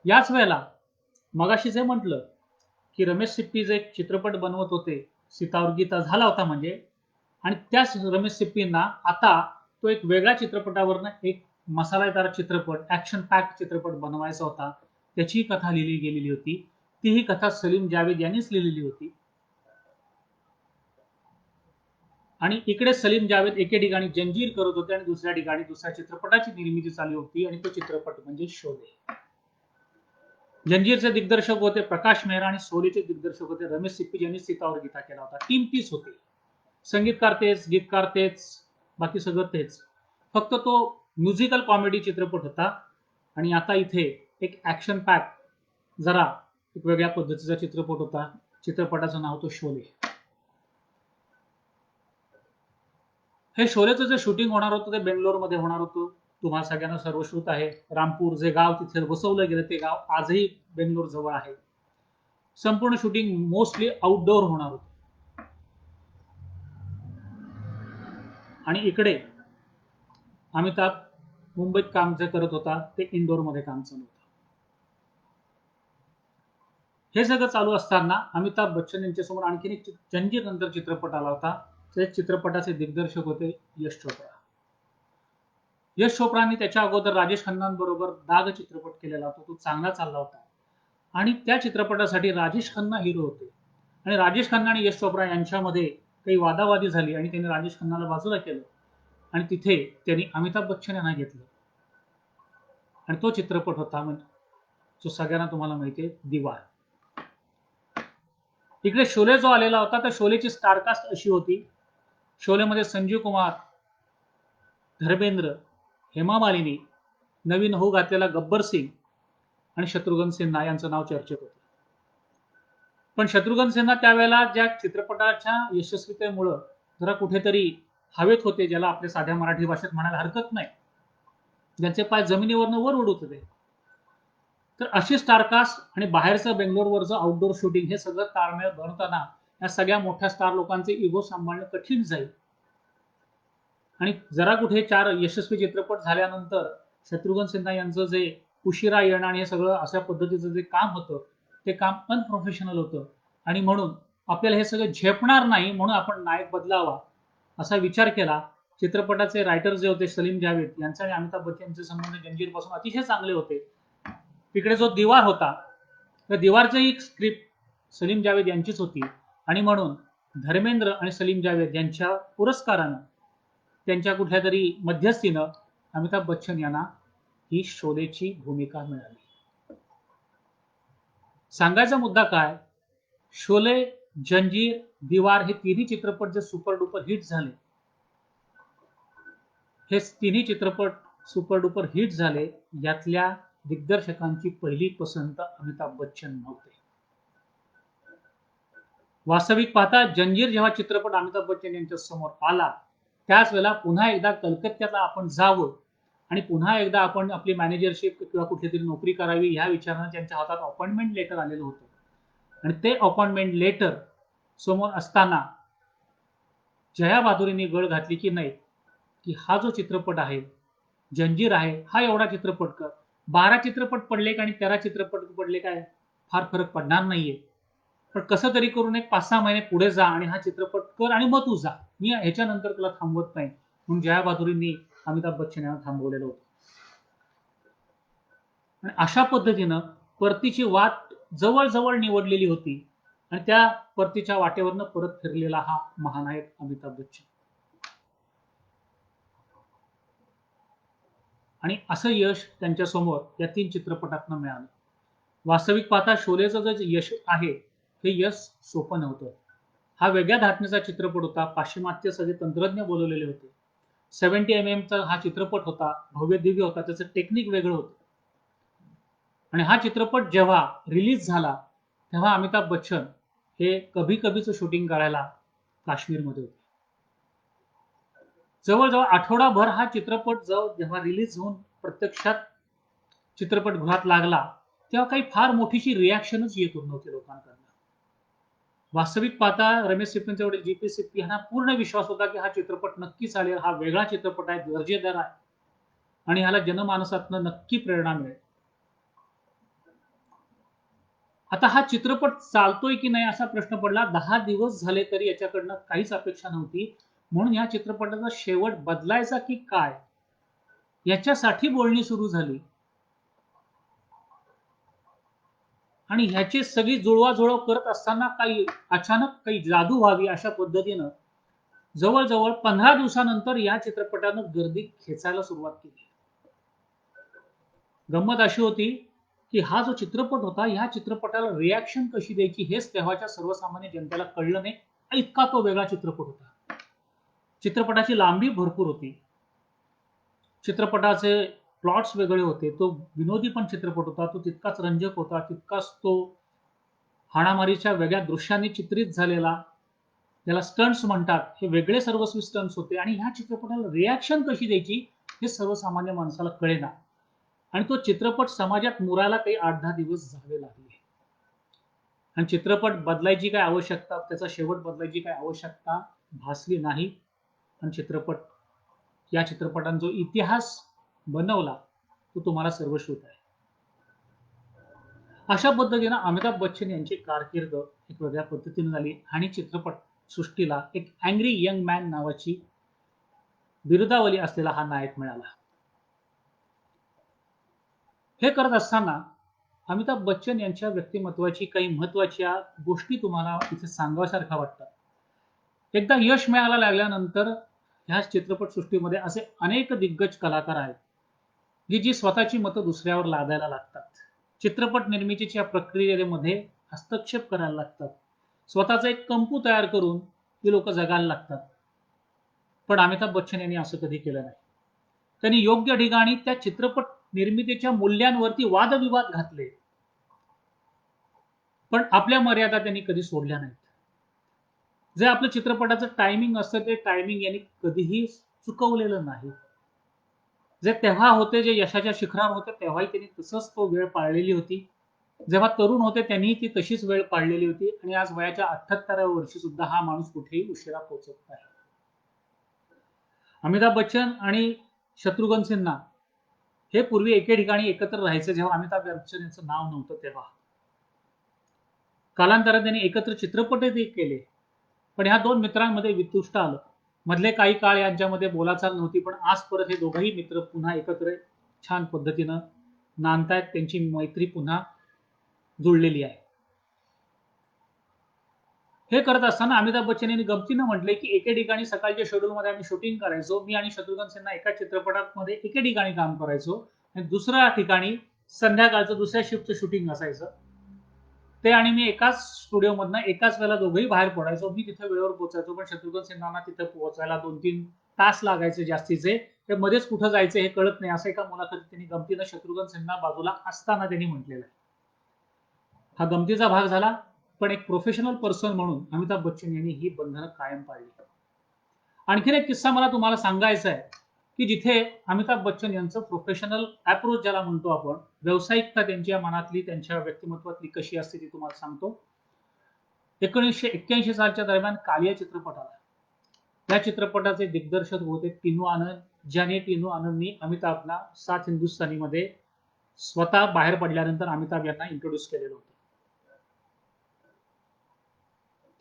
[SPEAKER 1] याच वेळेला मगाशी जे म्हटलं की रमेश सिप्पी जे चित्रपट बनवत होते, सीतावर गीता झाला होता म्हणजे, आणि त्याच रमेश सिप्पींना आता तो एक वेगळ्या चित्रपटावरनं एक मसालेदार चित्रपट, ऍक्शन पॅक चित्रपट बनवायचा होता. त्याची कथा लिहिली गेलेली होती. तीही कथा सलीम जावेद यांनीच लिहिलेली होती. आणि इकडे सलीम जावेद एके ठिकाणी जंजीर करत होते आणि दुसऱ्या ठिकाणी दुसऱ्या चित्रपटाची निर्मिती चालू होती आणि तो चित्रपट म्हणजे शोले. जंजीरचे दिग्दर्शक होते प्रकाश मेहरा आणि शोलेचे दिग्दर्शक होते रमेश सिप्पी, यांनी सीतावर गीता केला होता. टीम तीच होती, संगीतकार तेच, गीतकार तेच, बाकी सगळं तेच. फक्त तो म्युझिकल कॉमेडी चित्रपट होता आणि आता इथे एक ऍक्शन पॅक जरा एक वेगळ्या पद्धतीचा चित्रपट होता. चित्रपटाचं नाव होतं शोले. हे शोलेचं जे शूटिंग होणार होतं ते बेंगलोरमध्ये होणार होतं. तुम्हाला सगळ्यांना सर्वश्रुत आहे. रामपूर जे गाव तिथे बसवलं गेलं ते गाव आजही बेंगलोर जवळ आहे. संपूर्ण शूटिंग मोस्टली आउटडोअर होणार होतं. आणि इकडे अमिताभ मुंबईत काम जे करत होता ते इंदोरमध्ये काम चालू होतं. हे सगळं चालू असताना अमिताभ बच्चन यांच्यासमोर आणखीन एक जंजीर नंतर चित्रपट आला होता. त्या चित्रपटाचे दिग्दर्शक होते यश चोप्रा. यश चोप्रांनी त्याच्या अगोदर राजेश खन्नाबरोबर दाग चित्रपट केलेला होता. तो चांगला चालला होता आणि त्या चित्रपटासाठी राजेश खन्ना हिरो होते आणि राजेश खन्ना आणि यश चोप्रा यांच्यामध्ये काही वादावादी झाली आणि त्यांनी राजेश खन्नाला बाजूला केलं आणि तिथे त्यांनी अमिताभ बच्चन यांना घेतलं आणि तो चित्रपट होता म्हणजे जो सगळ्यांना तुम्हाला माहिती आहे, दीवार. इकडे शोले जो आलेला होता तर शोलेची स्टारकास्ट अशी होती. शोलेमध्ये संजीव कुमार, धर्मेंद्र, हेमा मालिनी, नवीन होऊ घातलेला गब्बर सिंग आणि शत्रुघ्न सिन्हा यांचं नाव चर्चेत होतं. पण शत्रुघ्न सिन्हा त्यावेळेला ज्या चित्रपटाच्या यशस्वीतेमुळं जरा कुठेतरी हवेत होते, ज्याला आपल्या साध्या मराठी भाषेत म्हणायला हरकत नाही, ज्यांचे पाय जमिनीवरनं वर उडत होते. तर अशी स्टारकास्ट आणि बाहेरचं बेंगलोरवरचं आउटडोर शूटिंग हे सगळं ताळमेळ बनवताना या सगळ्या मोठ्या स्टार लोकांचे इगो सांभाळणं कठीण जाईल. आणि जरा कुठे 4 यशस्वी चित्रपट झाल्यानंतर शत्रुघ्न सिन्हा यांचं जे उशिरा येणं आणि हे सगळं अशा पद्धतीचं जे काम होतं ते काम अनप्रोफेशनल होतं. आणि म्हणून आपल्याला हे सगळं झेपणार नाही, म्हणून आपण नायक बदलावा असा विचार केला. चित्रपटाचे रायटर जे होते सलीम जावेद यांचा आणि अमिताभ बच्चनचे संबंध जंजीर पासून अतिशय चांगले होते. तिकडे जो दिवार होता त्या दिवारची स्क्रिप्ट सलीम जावेद यांचीच होती. आणि म्हणून धर्मेंद्र आणि सलीम जावेद यांच्या पुरस्कारानं, त्यांच्या कुठल्या तरी मध्यस्थीनं अमिताभ बच्चन यांना ही शोलेची भूमिका मिळाली. सांगायचा मुद्दा काय, शोले, जंजीर, दीवार हे तिन्ही चित्रपट जे सुपर डुपर हिट झाले, हे तिन्ही चित्रपट सुपर डुपर हिट झाले, यातल्या दिग्दर्शकांची पहिली पसंत अमिताभ बच्चन नव्हते. वास्तविक पाहता जंजीर जेव्हा चित्रपट अमिताभ बच्चन यांच्या समोर आला त्याच वेळेला पुन्हा एकदा कलकत्त्याला आपण जावं आणि पुन्हा एकदा आपण आपली मॅनेजरशिप किंवा कुठली तरी नोकरी करावी ह्या विचारानं त्यांच्या हातात अपॉइंटमेंट लेटर आलेलं होतं. आणि ते अपॉइंटमेंट लेटर समोर असताना जया बहादुरींनी गळ घातली की नाही, की हा जो चित्रपट आहे जंजीर आहे, हा एवढा चित्रपट कर. 12 चित्रपट पडले का आणि 13 चित्रपट पडले काय फार फरक पडणार नाहीये, पण कसं तरी करून एक 5-6 महिने पुढे जा आणि हा चित्रपट कर आणि मग तू जा, मी ह्याच्यानंतर तुला थांबवत नाही, म्हणून जया बहादुरींनी अमिताभ बच्चन यांना थांबवलेलं होतं. आणि अशा पद्धतीनं परतीची वाट जवळ निवडलेली होती आणि त्या परतीच्या वाटेवरनं परत फिरलेला हा महानायक अमिताभ बच्चन. आणि असं यश त्यांच्या समोर या 3 चित्रपटातनं मिळालं. वास्तविक पाहता शोलेचं जे यश आहे हे यश सोपं नव्हतं. हा वेगळ्या धाटणीचा चित्रपट होता. पाश्चिमात्य सगळे तंत्रज्ञ बोलवलेले होते. 70 mm चा हा चित्रपट होता, भव्य दिव्य होता, त्याचं टेक्निक वेगळं होतं. आणि हा चित्रपट जेव्हा रिलीज झाला तेव्हा अमिताभ बच्चन हे कभी कभीचं शूटिंग करायला काश्मीरमध्ये होते. जवळजवळ आठवडाभर हा चित्रपट जेव्हा रिलीज होऊन प्रत्यक्षात चित्रपटगृहात लागला तेव्हा काही फार मोठीशी रिॲक्शनच येत नव्हती लोकांकडनं. वास्तविक पाहता रमेश सिप्पींचे वडील जी.पी. सिप्पी यांना पूर्ण विश्वास होता की हा चित्रपट नक्की चालेल, हा वेगळा चित्रपट आहे, दर्जेदार आहे आणि ह्याला जनमानसातनं नक्की प्रेरणा मिळेल. आता हा चित्रपट चालतोय की नाही असा प्रश्न पडला. 10 दिवस झाले तरी याच्याकडनं काहीच अपेक्षा नव्हती, म्हणून या चित्रपटाचा शेवट बदलायचा की काय याच्यासाठी बोलणी सुरू झाली. आणि ह्याची सगळी जुळवाजुळव करत असताना काही अचानक काही जादू व्हावी अशा पद्धतीनं जवळजवळ 15 दिवसानंतर या चित्रपटानं गर्दी खेचायला सुरुवात केली. गंमत अशी होती की हा जो चित्रपट होता ह्या चित्रपटाला रिॲक्शन कशी द्यायची हेच तेव्हाच्या सर्वसामान्य जनतेला कळलं नाही, इतका तो वेगळा चित्रपट होता. चित्रपटाची लांबी भरपूर होती, चित्रपटाचे प्लॉट्स वेगळे होते, तो विनोदी पण चित्रपट होता, तो तितकाच रंजक होता, तितकाच तो हाणामारीच्या वेगळ्या दृश्यांनी चित्रित झालेला, त्याला स्टंट्स म्हणतात, हे वेगळे सर्वस्वी स्टंट्स होते. आणि ह्या चित्रपटाला रिॲक्शन कशी द्यायची हे सर्वसामान्य माणसाला कळेना आणि तो चित्रपट समाजात मुरायला काही 8-10 दिवस जावे लागले. आणि चित्रपट बदलायची काय आवश्यकता, त्याचा शेवट बदलायची काय आवश्यकता भासली नाही. आणि चित्रपट या चित्रपटाने जो इतिहास बनवला तो तुम्हाला सर्वश्रुत आहे. अशा पद्धतीनं अमिताभ बच्चन यांची कारकीर्द एक वेगळ्या पद्धतीने झाली आणि चित्रपट सृष्टीला एक अँग्री यंग मॅन नावाची बिरुदावली असलेला हा नायक मिळाला. हे करत असताना अमिताभ बच्चन यांच्या व्यक्तिमत्वाची काही महत्वाच्या गोष्टी तुम्हाला इथे सांगाव्यासारख्या वाटतात. एकदा यश मिळायला लागल्यानंतर ह्या चित्रपटसृष्टीमध्ये असे अनेक दिग्गज कलाकार आहेत की जी स्वतःची मतं दुसऱ्यावर लादायला लागतात, चित्रपट निर्मितीच्या प्रक्रियेमध्ये हस्तक्षेप करायला लागतात, स्वतःचा एक कंपू तयार करून ती लोक जगायला लागतात. पण अमिताभ बच्चन यांनी असं कधी केलं नाही. त्यांनी योग्य ठिकाणी त्या चित्रपट निर्मितीच्या मूल्यांवरती वादविवाद घातले, पण आपल्या मर्यादा त्यांनी कधी सोडल्या नाहीत. जे आपलं चित्रपटाचं टायमिंग असतं ते टायमिंग यांनी कधीही चुकवलेलं नाही. जे तेव्हा होते, जे यशाच्या शिखरावर होते, तेव्हाही त्यांनी तसंच तो वेळ पाळलेली होती. जेव्हा तरुण होते त्यांनी ती तशीच वेळ पाळलेली होती आणि आज वयाच्या 78व्या वर्षी सुद्धा हा माणूस कुठेही उशिरा पोहोचत नाही. अमिताभ बच्चन आणि शत्रुघ्न सिन्हा हे पूर्वी एके ठिकाणी एकत्र राहायचे जेव्हा अमिताभ बच्चन यांचं नाव नव्हतं तेव्हा. कालांतराने त्यांनी एकत्र चित्रपटही केले. पण ह्या दोन मित्रांमध्ये वितुष्ट आलं. मधले काही काळ यांच्यामध्ये बोलाचाल नव्हती, पण आज परत हे दोघंही मित्र पुन्हा एकत्र छान पद्धतीनं नांदतायत. त्यांची मैत्री पुन्हा जुळलेली आहे. हे करत असताना अमिताभ बच्चन यांनी गमतीनं म्हटले की एके ठिकाणी सकाळच्या शेड्यूलमध्ये आम्ही शूटिंग करायचो. मी आणि शत्रुघ्न सिन्हा एका चित्रपटामध्ये एके ठिकाणी काम करायचो आणि दुसऱ्या ठिकाणी संध्याकाळचं दुसऱ्या शिफ्टचं शूटिंग असायचं. ते आणि मी एकाच स्टुडिओमधनं एकाच वेळेला दोघंही बाहेर पडायचो. मी तिथे वेळेवर पोहोचायचो, पण शत्रुघ्न सिन्हांना तिथे पोहोचायला 2-3 तास लागायचे जास्तीचे. ते मध्येच कुठं जायचं हे कळत नाही, असं एका मुलाखतीत त्यांनी गमतीनं शत्रुघ्न सिन्हा बाजूला असताना त्यांनी म्हटलेलं आहे. हा गमतीचा भाग झाला, पण एक प्रोफेशनल पर्सन म्हणून अमिताभ बच्चन यांनी ही बंधनं कायम पाळली. आणखीन एक किस्सा मला तुम्हाला सांगायचा आहे की जिथे अमिताभ बच्चन यांचं प्रोफेशनल अप्रोच ज्याला म्हणतो आपण, व्यावसायिकता त्यांच्या मनातली, त्यांच्या व्यक्तिमत्वातली कशी असते ती तुम्हाला सांगतो. 1981 सालच्या दरम्यान कालिया चित्रपट आला. त्या चित्रपटाचे दिग्दर्शक होते टिनू आनंद, ज्याने टिनू आनंदनी अमिताभला सात हिंदुस्थानीमध्ये स्वतः बाहेर पडल्यानंतर अमिताभ यांना इंट्रोड्यूस केलेलं होतं.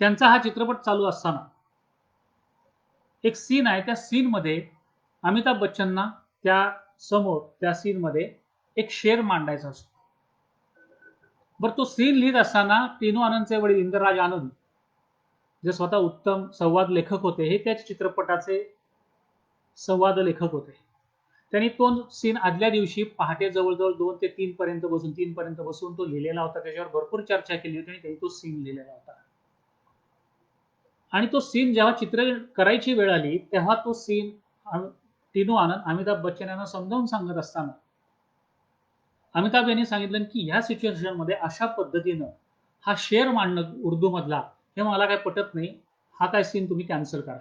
[SPEAKER 1] त्यांचा हा चित्रपट चालू असताना एक सीन आहे, त्या सीन मध्ये अमिताभ बच्चनना त्या समोर त्या सीन मध्ये एक शेर मांडायचा असतो. बरं, तो सीन लिहित असताना टिनू आनंदचे वडील इंद्रराज आनंद, जे स्वतः उत्तम संवाद लेखक होते, हे त्याच चित्रपटाचे संवाद लेखक होते. त्यांनी तो सीन आदल्या दिवशी पहाटे जवळजवळ 2 ते 3 पर्यंत बसून तो लिहिलेला होता. त्याच्यावर भरपूर चर्चा केली होती आणि त्यांनी तो सीन लिहिलेला होता. आणि तो सीन जेव्हा चित्र करायची वेळ आली तेव्हा तो सीन टिनू आनंद अमिताभ बच्चन यांना समजावून सांगत असताना अमिताभ यांनी सांगितलं की ह्या सिच्युएशन मध्ये अशा पद्धतीनं हा शेर मांडणं उर्दू मधला हे मला काय पटत नाही, हा काय सीन तुम्ही कॅन्सल करा.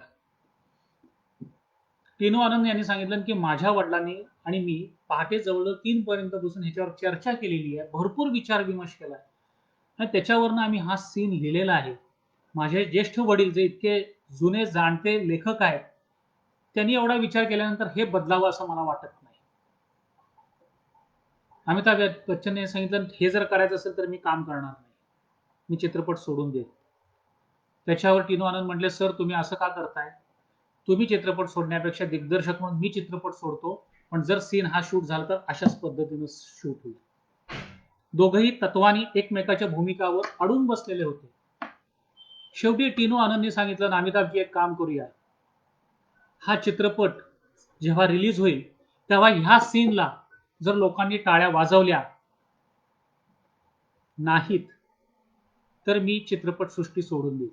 [SPEAKER 1] टिनू आनंद यांनी सांगितलं की माझ्या वडिलांनी आणि मी पहाटे जवळ 3 पर्यंत बसून ह्याच्यावर चर्चा केलेली आहे, भरपूर विचार विमर्श केला आणि त्याच्यावरनं आम्ही हा सीन लिहिलेला आहे. माझे ज्येष्ठ वडील जे इतके जुने जाणते लेखक आहेत, त्यांनी एवढा विचार केल्यानंतर हे बदलावं असं मला वाटत नाही. अमिताभ बच्चन यांनी सांगितलं हे जर करायचं असेल तर मी काम करणार नाही, मी चित्रपट सोडून देईन. त्याच्यावर टिनू आनंद म्हटले, सर तुम्ही असं का करताय? तुम्ही चित्रपट सोडण्यापेक्षा दिग्दर्शक म्हणून मी चित्रपट सोडतो, पण जर सीन हा शूट झाला तर अशाच पद्धतीने शूट होईल. दोघंही तत्वानी एकमेकाच्या भूमिकावर अडून बसलेले होते. शेवटी टिनू आनंदने सांगितलं, अमिताभजी एक काम करूया, हा चित्रपट जेव्हा रिलीज होईल तेव्हा ह्या सीनला जर लोकांनी टाळ्या वाजवल्या नाहीत तर मी चित्रपट सृष्टी सोडून देईन.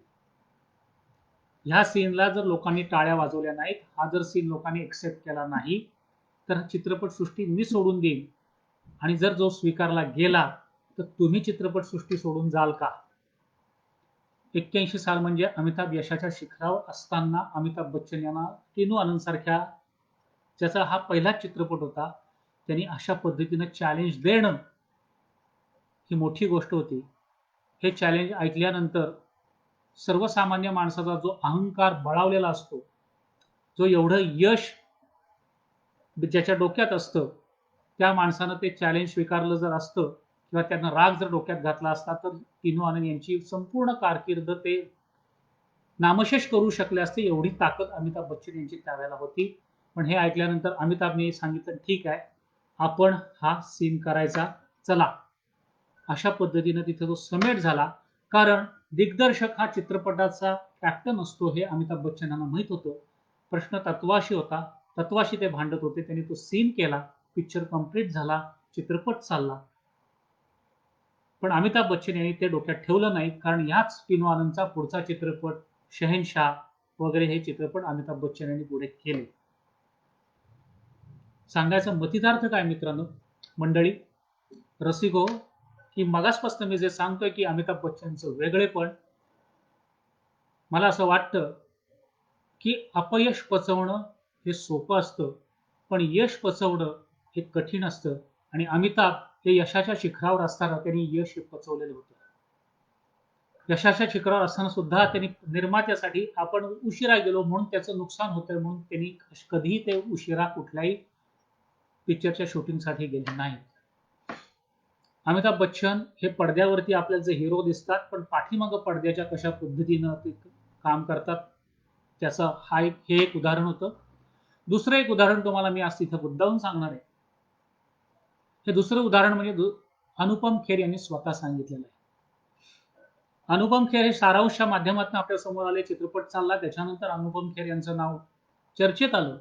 [SPEAKER 1] ह्या सीनला जर लोकांनी टाळ्या वाजवल्या नाहीत, हा जर सीन लोकांनी एक्सेप्ट केला नाही तर चित्रपट सृष्टी मी सोडून देईन. आणि जर जो स्वीकारला गेला तर तुम्ही चित्रपट सृष्टी सोडून जाल का? 81 साल म्हणजे अमिताभ यशाच्या शिखरावर असताना अमिताभ बच्चन यांना टिनू आनंद सारख्या, ज्याचा हा पहिलाच चित्रपट होता, त्यांनी अशा पद्धतीने चॅलेंज देणं ही मोठी गोष्ट होती. हे चॅलेंज ऐकल्यानंतर सर्वसामान्य माणसाचा जो अहंकार बळावलेला असतो, जो एवढं यश ज्याच्या डोक्यात असतं, त्या माणसानं ते चॅलेंज स्वीकारलं जर असतं किंवा त्यांना राग जर डोक्यात घातला असता तर टिनू आनंद यांची संपूर्ण कारकीर्द ते नामशेष करू शकले असते. एवढी ताकद अमिताभ बच्चन यांची त्यावेळेला होती. पण हे ऐकल्यानंतर अमिताभने सांगितलं ठीक आहे, आपण हा सीन करायचा, चला. अशा पद्धतीने तिथे तो समेट झाला. कारण दिग्दर्शक हा चित्रपटाचा कॅप्टन असतो हे अमिताभ बच्चन यांना माहित होतं. प्रश्न तत्वाशी होता, तत्वाशी ते भांडत होते. त्यांनी तो सीन केला, पिक्चर कंप्लीट झाला, चित्रपट चालला. पण अमिताभ बच्चन यांनी ते डोक्यात ठेवलं नाही, कारण याच टिनू आनंदचा पुढचा चित्रपट शहेनशाह वगैरे हे चित्रपट अमिताभ बच्चन यांनी पुढे केले. सांगायचा मतितार्थ काय मित्रांनो, मंडळी, रसिको, की मगासपासून मी जे सांगतोय की अमिताभ बच्चनचं वेगळेपण, मला असं वाटतं की अपयश पचवणं हे सोपं असतं, पण यश पचवणं हे कठीण असतं आणि अमिताभ हे यशाच्या शिखरावर असताना त्यांनी यश पचवलेलं होतं. यशाच्या शिखरावर असताना सुद्धा त्यांनी निर्मात्यासाठी आपण उशिरा गेलो म्हणून त्याचं नुकसान होतंय म्हणून त्यांनी कधीही ते उशिरा कुठल्याही पिक्चरच्या शूटिंगसाठी गेले नाहीत. अमिताभ बच्चन हे पडद्यावरती आपल्याला जे हिरो दिसतात पण पाठीमागं पडद्याच्या कशा पद्धतीनं ते काम करतात त्याचं हे एक उदाहरण होतं. दुसरं एक उदाहरण तुम्हाला मी आज तिथं मुद्दामून सांगणार आहे. हे दुसरं उदाहरण म्हणजे अनुपम खेर यांनी स्वतः सांगितलेलं आहे. अनुपम खेर हे सारांशच्या माध्यमातून आपल्या समोर आले, चित्रपट चालला, त्याच्यानंतर अनुपम खेर यांचं नाव चर्चेत आलं.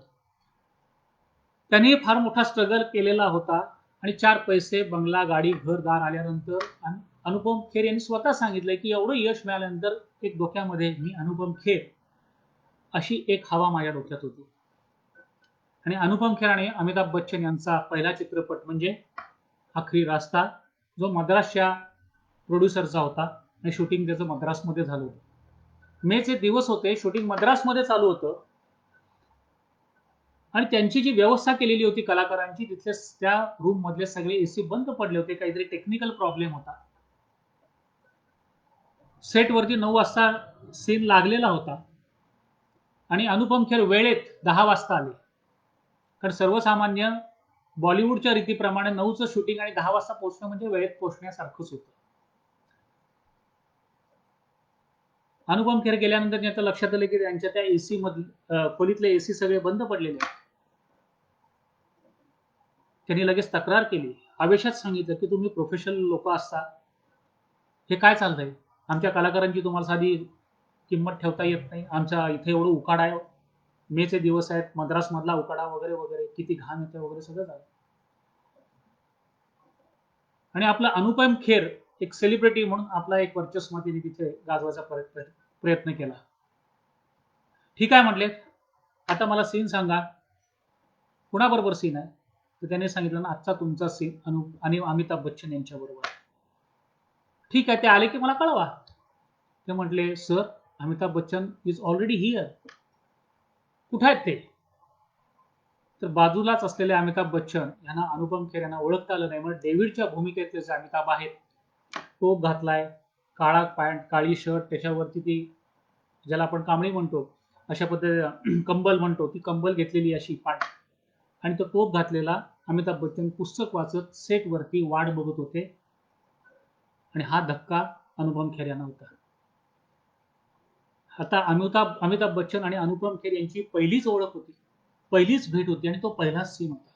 [SPEAKER 1] त्यांनी फार मोठा स्ट्रगल केलेला होता आणि 4 पैसे, बंगला, गाडी, घरदार आल्यानंतर अनुपम खेर यांनी स्वतः सांगितलंय की एवढं यश मिळाल्यानंतर एक डोक्यामध्ये मी अनुपम खेर अशी एक हवा माझ्या डोक्यात होती. आणि अनुपम खेर आणि अमिताभ बच्चन यांचा पहिला चित्रपट म्हणजे आखरी रास्ता, जो मद्रासच्या प्रोड्युसरचा होता आणि शूटिंग त्याचं मद्रासमध्ये झालं होतं. मेचे दिवस होते, शूटिंग मद्रासमध्ये चालू होतं आणि त्यांची जी व्यवस्था केलेली होती कलाकारांची, तिथले त्या रूम मधले सगळे एसी बंद पडले होते, काहीतरी टेक्निकल प्रॉब्लेम होता. सेट वरती 9 वाजता सीन लागलेला होता आणि अनुपम खेर वेळेत 10 वाजता आले. कारण सर्वसामान्य बॉलिवूडच्या रीतीप्रमाणे 9चं शूटिंग आणि 10 वाजता पोहोचणं म्हणजे वेळेत पोहोचण्यासारखंच होतं. अनुपम खेर गेल्यानंतर त्यांच्या लक्षात आलं की त्यांच्या त्या एसी मध्ये खोलीतले एसी सगळे बंद पडलेले आहेत. त्यांनी लगेच तक्रार केली, आवेशात सांगितलं की तुम्ही प्रोफेशनल लोक असता, हे काय चाललंय? आमच्या कलाकारांची तुम्हाला साधी किंमत ठेवता येत नाही. आमच्या इथे एवढं उकाडा आहे, मेचे दिवस आहेत, मद्रास मधला उकाडा वगैरे वगैरे, किती घाण येते वगैरे सगळं झालं. आणि आपला अनुपम खेर एक सेलिब्रिटी म्हणून आपला एक वर्चस्व तिने तिथे गाजवायचा प्रयत्न केला. ठीक आहे म्हटले, आता मला सीन सांगा, कुणाबरोबर सीन आहे? तर त्याने सांगितलं ना, आजचा तुमचा सीन आणि अमिताभ बच्चन यांच्या बरोबर. ठीक आहे, ते आले की मला कळवा. ते म्हटले, sir Amitabh Bachchan is already here. कुठे आहेत ते? तर बाजूलाच असलेले अमिताभ बच्चन यांना अनुपम खेर यांना ओळखता आलं नाही. म्हणजे डेव्हिडच्या भूमिकेतले जे अमिताभ आहेत, टोप घातलाय, काळा पॅन्ट, काळी शर्ट, त्याच्यावरती ती ज्याला आपण कांबळी म्हणतो अशा पद्धतीने कंबल म्हणतो, ती कंबल घेतलेली अशी पाठ आणि तो टोप घातलेला अमिताभ बच्चन पुस्तक वाचत सेट वरती वाट बघत होते. आणि हा धक्का अनुपम खेर यांना होता. आता अमिताभ बच्चन आणि अनुपम खेर यांची पहिलीच ओळख होती, पहिलीच भेट होती आणि तो पहिलाच सीन होता.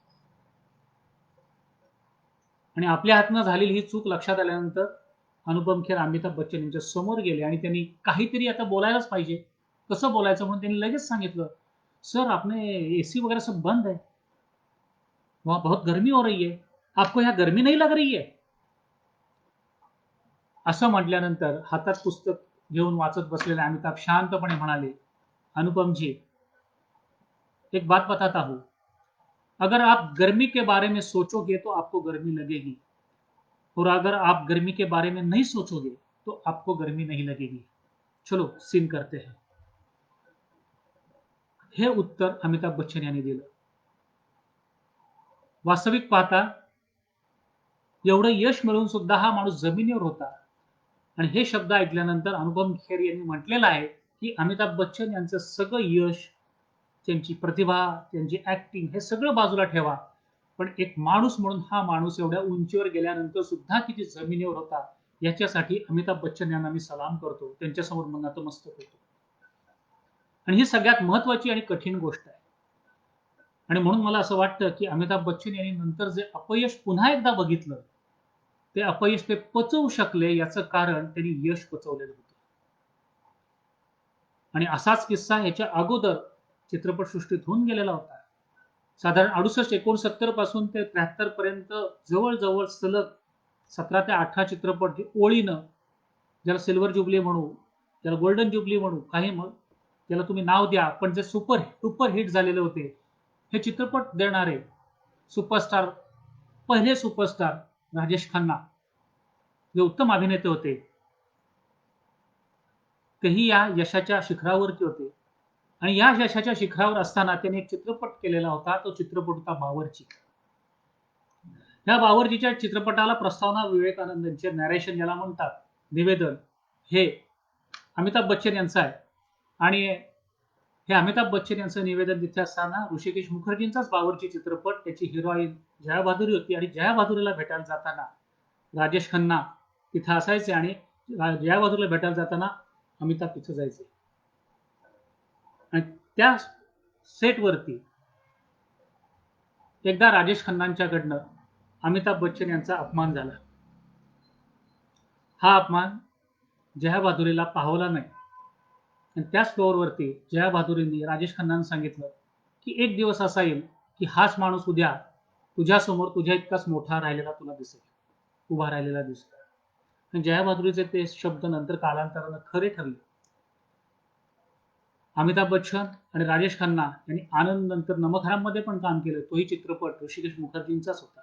[SPEAKER 1] आणि आपल्या हातनं झालेली ही चूक लक्षात आल्यानंतर अनुपम खेर अमिताभ बच्चन यांच्या समोर गेले आणि त्यांनी काहीतरी आता बोलायलाच पाहिजे, कसं बोलायचं म्हणून त्यांनी लगेच सांगितलं, सर आपने एसी वगैरह सब बंद है, वहां बहुत गर्मी हो रही है, आपको यहाँ गर्मी नहीं लग रही है? असं म्हटल्यानंतर हातात पुस्तक घेऊन वाचत बसलेले अमिताभ शांतपणे म्हणाले, अनुपम जी, एक बात बताता हूं, अगर आप गर्मी के बारे में सोचोगे तो आपको गर्मी लगेगी, और अगर आप गर्मी के बारे में नहीं सोचोगे तो आपको गर्मी नहीं लगेगी. चलो सीन करते हैं. हे उत्तर अमिताभ बच्चन यांनी दिलं. वास्तविक पाहता एवढं यश मिळून सुद्धा हा माणूस जमिनीवर होता आणि हे शब्द ऐकल्यानंतर अनुपम खेर यांनी म्हटलेलं आहे की अमिताभ बच्चन यांचं सगळं यश, त्यांची प्रतिभा, त्यांची ऍक्टिंग हे सगळं बाजूला ठेवा, पण एक माणूस म्हणून हा माणूस एवढ्या उंचीवर गेल्यानंतर सुद्धा किती जमिनीवर होता याच्यासाठी अमिताभ बच्चन यांना मी सलाम करतो, त्यांच्यासमोर नतमस्तक होतो. आणि ही सगळ्यात महत्वाची आणि कठीण गोष्ट आहे. आणि म्हणून मला असं वाटतं की अमिताभ बच्चन यांनी नंतर जे अपयश पुन्हा एकदा बघितलं, ते अपयश ते पचवू शकले याचं कारण त्यांनी यश पचवलेलं होतं. आणि असाच किस्सा याच्या अगोदर चित्रपटसृष्टीत होऊन गेलेला होता. साधारण 68-69 पासून ते 73 पर्यंत जवळजवळ सलग 17 ते 18 चित्रपट ओळीनं, ज्याला सिल्वर जुबली म्हणू, ज्याला गोल्डन जुबली म्हणू, काही मग त्याला तुम्ही नाव द्या, पण जे सुपर हिट झालेले होते, हे चित्रपट देणारे सुपरस्टार, पहिले सुपरस्टार राजेश खन्ना, जे उत्तम अभिनेते होते, तेही या यशाच्या शिखरावरती होते. आणि या यशाच्या शिखरावर असताना त्यांनी एक चित्रपट केलेला होता. तो चित्रपट होता बावर्ची. या बावर्चीच्या चित्रपटाला प्रस्तावना विवेकानंद यांचे नॅरेशन ज्याला म्हणतात, निवेदन, हे अमिताभ बच्चन यांचं आहे. आणि हे अमिताभ बच्चन यांचं निवेदन तिथे असताना ऋषिकेश मुखर्जींचाच बावर्ची चित्रपट, त्याची हिरोईन जया भादुरी होती. आणि जया भादुरीला भेटायला जाताना राजेश खन्ना तिथे असायचे आणि जया भादुरीला भेटायला जाताना अमिताभ तिथे जायचे. आणि त्या सेटवरती एकदा राजेश खन्नांच्याकडनं अमिताभ बच्चन यांचा अपमान झाला. हा अपमान जया भादुरीला पाहवला नाही. आणि त्याच फ्लोअरवरती जया भादुरींनी राजेश खन्नांना सांगितलं की एक दिवस असा येईल की हाच माणूस उद्या तुझ्यासमोर तुझ्या इतकाच मोठा राहिलेला तुला दिसेल, उभा राहिलेला दिसेल. आणि जया भादुरीचे ते शब्द नंतर कालांतरानं खरे ठरले. अमिताभ बच्चन आणि राजेश खन्ना यांनी आनंद नंतर नमक हराममध्ये पण काम केलं. तोही चित्रपट ऋषिकेश मुखर्जींचाच होता.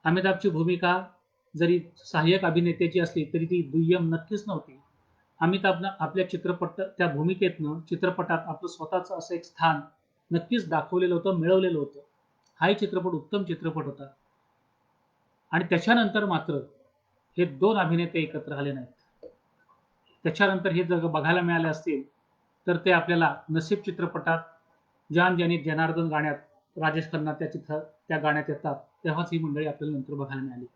[SPEAKER 1] अमिताभची भूमिका जरी सहाय्यक अभिनेत्याची असली तरी ती दुय्यम नक्कीच नव्हती. अमिताभनं आपल्या त्या भूमिकेतनं चित्रपटात आपलं स्वतःचं असं एक स्थान नक्कीच दाखवलेलं होतं, मिळवलेलं होतं. हाही चित्रपट उत्तम चित्रपट होता. आणि त्याच्यानंतर मात्र हे दोन अभिनेते एकत्र आले नाहीत. त्याच्यानंतर हे जर बघायला मिळाले असतील तर ते आपल्याला नसीब चित्रपटात जान ज्यानी जनार्दन गाण्यात राजेश खन्ना त्या गाण्यात येतात, तेव्हाच ही मंडळी आपल्याला नंतर बघायला मिळाली.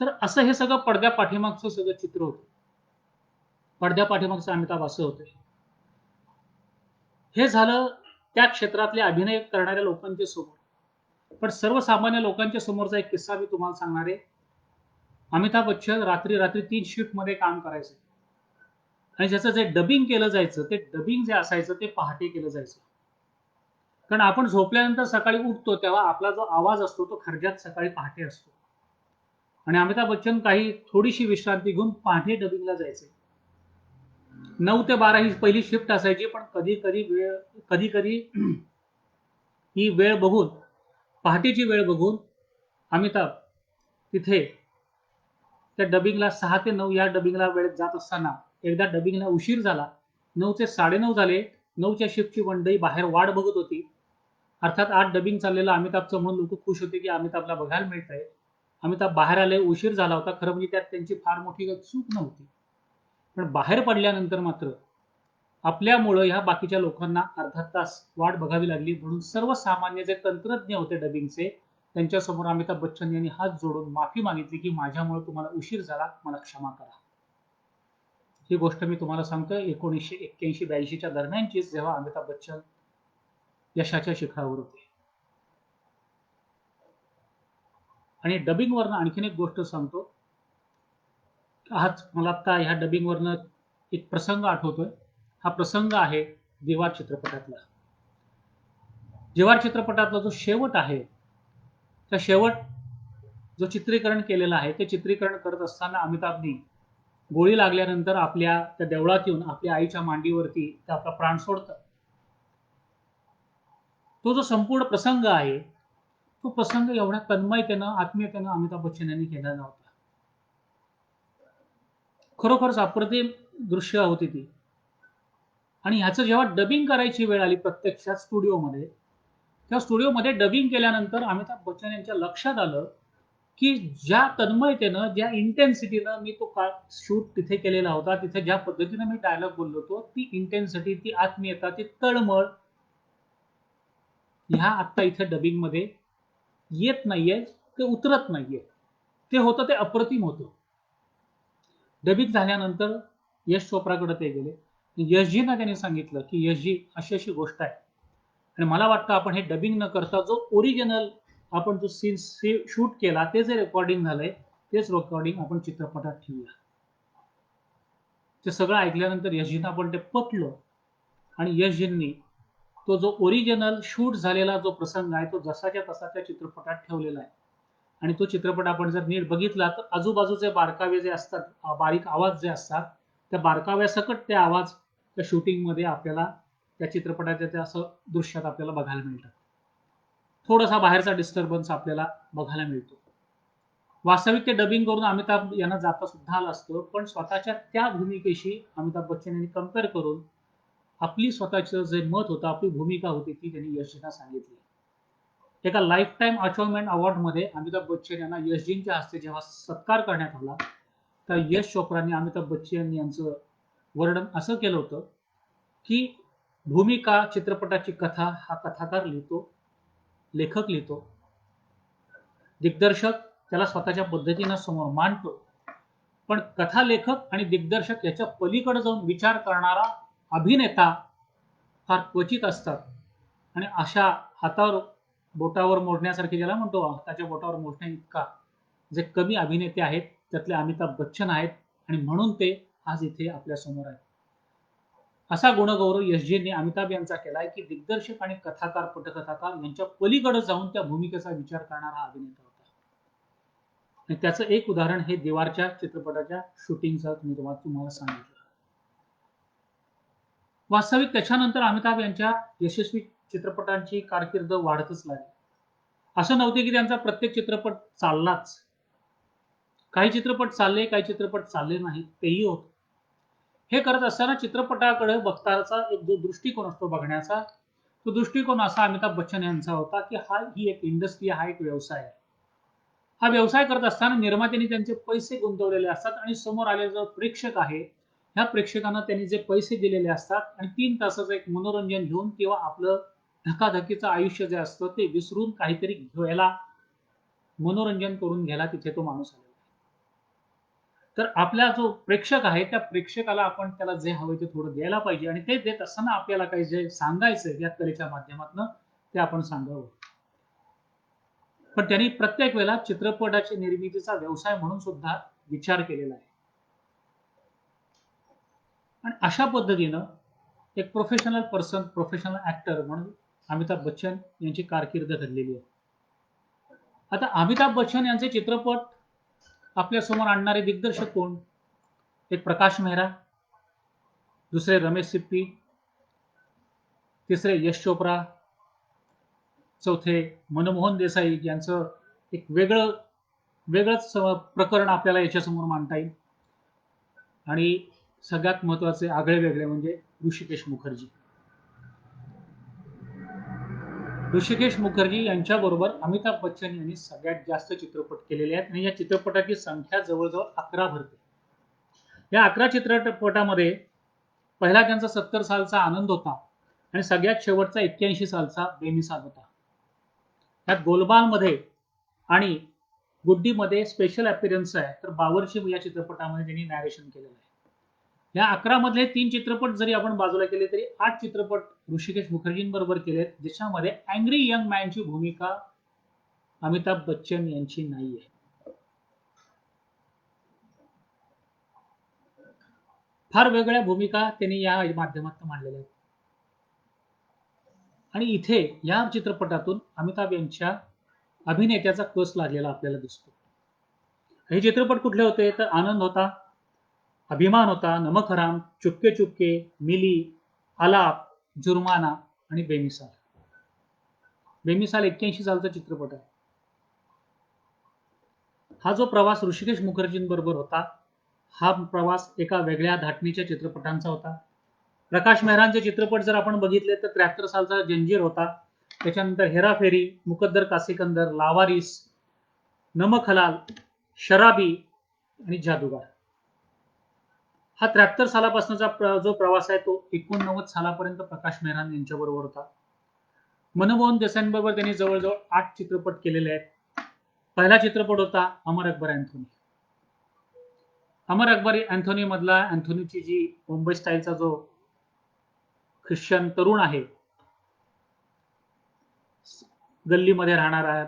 [SPEAKER 1] तर असं हे सगळं पडद्या पाठीमागचं सगळं चित्र होतं. पडद्या पाठीमागचं अमिताभ असं होते. हे झालं त्या क्षेत्रातले अभिनय करणाऱ्या लोकांच्या समोर. पण सर्वसामान्य लोकांच्या समोरचा एक किस्सा मी तुम्हाला सांगणार आहे. अमिताभ बच्चन रात्री 3 शिफ्ट मध्ये काम करायचे. आणि ज्याचं जे डबिंग केलं जायचं, ते डबिंग जे असायचं ते पहाटे केलं जायचं. कारण आपण झोपल्यानंतर सकाळी उठतो तेव्हा आपला जो आवाज असतो तो खर्जात सकाळी पहाटे असतो. आणि अमिताभ बच्चन काही थोडीशी विश्रांती घेऊन पहाटे डबिंगला जायचे. 9 ते 12 ही पहिली शिफ्ट असायची. पण कधी कधी ही वेळ बघून, पहाटेची वेळ बघून अमिताभ तिथे त्या डबिंगला 6 ते 9 या डबिंगला वेळेत जात असताना एकदा डबिंगला उशीर झाला. 9 ते 9:30 झाले. 9च्या शिफ्टची मंडळी बाहेर वाट बघत होती. अर्थात आज डबिंग चाललेलं अमिताभचं म्हणून लोक खुश होते की अमिताभला बघायला मिळतंय. अमिताभ बाहेर आले, उशीर झाला होता. खरं म्हणजे त्यात त्यांची फार मोठी चूक नव्हती. पण बाहेर पडल्यानंतर मात्र आपल्यामुळं ह्या बाकीच्या लोकांना अर्धा तास वाट बघावी लागली. म्हणून सर्वसामान्य जे तंत्रज्ञ होते डबिंगचे, त्यांच्यासमोर अमिताभ बच्चन यांनी हात जोडून माफी मागितली की माझ्यामुळे तुम्हाला उशीर झाला, मला क्षमा करा. ही गोष्ट मी तुम्हाला सांगतोय 1981-82च्या दरम्यानचीच, जेव्हा अमिताभ बच्चन यशाच्या शिखरावर होते. आणि डबिंगवरनं आणखीन एक गोष्ट सांगतो. आज मला आता ह्या डबिंगवरनं एक प्रसंग आठवतोय. हा प्रसंग आहे जेवार चित्रपटातला. जेवार चित्रपटातला जो शेवट आहे, त्या शेवट जो चित्रीकरण केलेलं आहे, ते चित्रीकरण करत असताना अमिताभनी गोळी लागल्यानंतर आपल्या त्या देवळात येऊन आपल्या आईच्या मांडीवरती ते आपला प्राण सोडतं. तो जो संपूर्ण प्रसंग आहे, तो प्रसंग एवढ्या तन्मयतेनं, आत्मीयतेनं अमिताभ बच्चन यांनी केलेला होता. खरोखरच अप्रतिम दृश्य होती ती. आणि ह्याचं जेव्हा डबिंग करायची वेळ आली प्रत्यक्षात स्टुडिओमध्ये, त्या स्टुडिओमध्ये डबिंग केल्यानंतर अमिताभ बच्चन यांच्या लक्षात आलं की ज्या तन्मयतेनं, ज्या इंटेन्सिटीनं मी तो शूट तिथे केलेला होता, तिथे ज्या पद्धतीने मी डायलॉग बोललो होतो, ती इंटेन्सिटी, ती आत्मीयता, ती तळमळ ह्या आता इथे डबिंग मध्ये येत नाहीये, ते उतरत नाहीये. ते होतं ते अप्रतिम होतं. डबिंग झाल्यानंतर यश चोप्राकडे ते गेले. यशजींना त्यांनी सांगितलं की यशजी, अशी अशी गोष्ट आहे आणि मला वाटतं आपण हे डबिंग न करता जो ओरिजिनल आपण जो सीन शूट केला, ते जे रेकॉर्डिंग झालंय, तेच रेकॉर्डिंग आपण चित्रपटात ठेवूया. ते सगळं ऐकल्यानंतर यशजींना पण ते पटलं आणि यशजींनी तो जो ओरिजिनल शूट झालेला जो प्रसंग आहे, तो जसाच्या तसा त्या चित्रपटात ठेवलेला आहे. आणि तो चित्रपट आपण जर नीट बघितला तर आजूबाजूचे बारकावे जे असतात, बारीक आवाज जे असतात, त्या बारकाव्यासकट ते आवाज त्या शूटिंग मध्ये आपल्याला त्या चित्रपटाच्या त्या असं दृश्यात आपल्याला बघायला मिळतात. थोडासा बाहेरचा डिस्टर्बन्स आपल्याला बघायला मिळतो. वास्तविक ते डबिंग करून अमिताभ यांना जाता सुद्धा आलं असतं, पण स्वतःच्या त्या भूमिकेशी अमिताभ बच्चन यांनी कम्पेअर करून आपली स्वतःचं जे मत होतं, आपली भूमिका होती, ती त्यांनी यशजींना सांगितली. एका लाईफ टाईम अचीव्हमेंट अवॉर्डमध्ये अमिताभ बच्चन यांना यशजींच्या हस्ते जेव्हा सत्कार करण्यात आला, तर यश चोप्राने अमिताभ बच्चन यांचं वर्णन असं केलं होतं की भूमिका चित्रपटाची कथा हा कथाकार लिहितो, लेखक लिहितो, दिग्दर्शक त्याला स्वतःच्या पद्धतीनं समोर मांडतो, पण कथा लेखक आणि दिग्दर्शक याच्या पलीकडे जाऊन विचार करणारा अभिनेता फार क्वचित असतात. आणि अशा हातावर बोटावर मोडण्यासारखे ज्याला म्हणतो, हाताच्या बोटावर मोडण्या इतका जे कमी अभिनेते आहेत त्यातले अमिताभ बच्चन आहेत, आणि म्हणून ते आज इथे आपल्या समोर आहेत. असा गुणगौरव यशजींनी अमिताभ यांचा केलाय की दिग्दर्शक आणि कथाकार, पटकथाकार यांच्या पलीकडे जाऊन त्या भूमिकेचा विचार करणारा अभिनेता होता. आणि त्याचं एक उदाहरण हे दीवारच्या चित्रपटाच्या शूटिंगचं मी तुम्हाला सांगितलं. वास्तविक त्याच्यानंतर अमिताभ यांच्या यशस्वी चित्रपटांची कारकीर्द वाढतच लागली. असं नव्हते की त्यांचा प्रत्येक चित्रपट चाललाच. काही चित्रपट चालले, काही चित्रपट चालले नाहीत, तेही होत. हे करत असताना चित्रपटाकडे बघताचा एक जो दृष्टिकोन असतो बघण्याचा, तो दृष्टिकोन असा अमिताभ बच्चन यांचा होता की ही एक इंडस्ट्री, हा एक व्यवसाय आहे. हा व्यवसाय करत असताना निर्मात्यांनी त्यांचे पैसे गुंतवलेले असतात आणि समोर आलेला जो प्रेक्षक आहे, ह्या प्रेक्षकांना त्यांनी जे पैसे दिलेले असतात आणि 3 तासाचं एक मनोरंजन घेऊन किंवा आपलं धकाधकीचं आयुष्य जे असतं ते विसरून काहीतरी घ्यायला, मनोरंजन करून घ्यायला तिथे तो माणूस आलेला आहे. तर आपला जो प्रेक्षक आहे त्या प्रेक्षकाला आपण त्याला जे हवं ते थोडं द्यायला पाहिजे, आणि ते देत असताना आपल्याला काही जे सांगायचं या कलेच्या माध्यमातून ते आपण सांगावं. पण त्यांनी प्रत्येक वेळेला चित्रपटाची निर्मितीचा व्यवसाय म्हणून सुद्धा विचार केलेला आहे. आणि अशा पद्धतीनं एक प्रोफेशनल पर्सन, प्रोफेशनल ऍक्टर म्हणून अमिताभ बच्चन यांची कारकीर्द घडलेली आहे. आता अमिताभ बच्चन यांचे चित्रपट आपल्या समोर आणणारे दिग्दर्शक कोण? एक प्रकाश मेहरा, दुसरे रमेश सिप्पी, तिसरे यश चोप्रा, चौथे मनमोहन देसाई यांचं एक वेगळंच प्रकरण आपल्याला याच्यासमोर मांडता येईल. आणि सगळ्यात महत्वाचे आगळे वेगळे म्हणजे ऋषिकेश मुखर्जी. ऋषिकेश मुखर्जी यांच्याबरोबर अमिताभ बच्चन यांनी सगळ्यात जास्त चित्रपट केलेले आहेत आणि या चित्रपटाची संख्या जवळजवळ 11 भरते. या 11 चित्रपटामध्ये पहिला त्यांचा 70 सालचा आनंद होता आणि सगळ्यात शेवटचा 81 सालचा बेमिसाल होता. यात गोलमालमध्ये आणि गुड्डीमध्ये स्पेशल अपीअरन्स आहे, तर बावर्ची या चित्रपटामध्ये त्यांनी नॅरेशन केलेलं आहे. या 11 मधले 3 चित्रपट जरी आपण बाजूला केले तरी 8 चित्रपट ऋषिकेश मुखर्जींबरोबर केलेत, ज्याच्यामध्ये अँग्री यंग मॅनची भूमिका अमिताभ बच्चन यांची नाहीये. फार वेगळ्या भूमिका त्यांनी या माध्यमातून मांडलेल्या आहेत. आणि इथे या चित्रपटातून अमिताभ यांच्या अभिनेत्याचा कस लागलेला आपल्याला दिसतो. हे चित्रपट कुठले होते? तर आनंद होता, अभिमान होता, नमक हराम, चुपके चुपके, मिली, आलाप, जुर्माना आणि बेमिसाल. बेमिसाल 81 सालचा चित्रपट आहे. हा जो प्रवास ऋषिकेश मुखर्जींबरोबर होता, हा प्रवास एका वेगळ्या धाटणीच्या चित्रपटांचा होता. प्रकाश मेहरांचे चित्रपट जर आपण बघितले तर 73 सालचा जंजीर होता, त्याच्यानंतर हेराफेरी, मुकद्दर का सिकंदर, लावारिस, नमक हलाल, शराबी आणि जादूगार. हा 73 सालापासूनचा जो प्रवास आहे तो 89 सालापर्यंत प्रकाश मेहरान यांच्याबरोबर होता. मनमोहन देसाईंबरोबर त्यांनी जवळजवळ 8 चित्रपट केलेले आहेत. पहिला चित्रपट होता अमर अकबर अँथोनी. अमर अकबर अँथोनी मधला अँथोनीची जी मुंबई स्टाईलचा जो ख्रिश्चन तरुण आहे, गल्लीमध्ये राहणारा,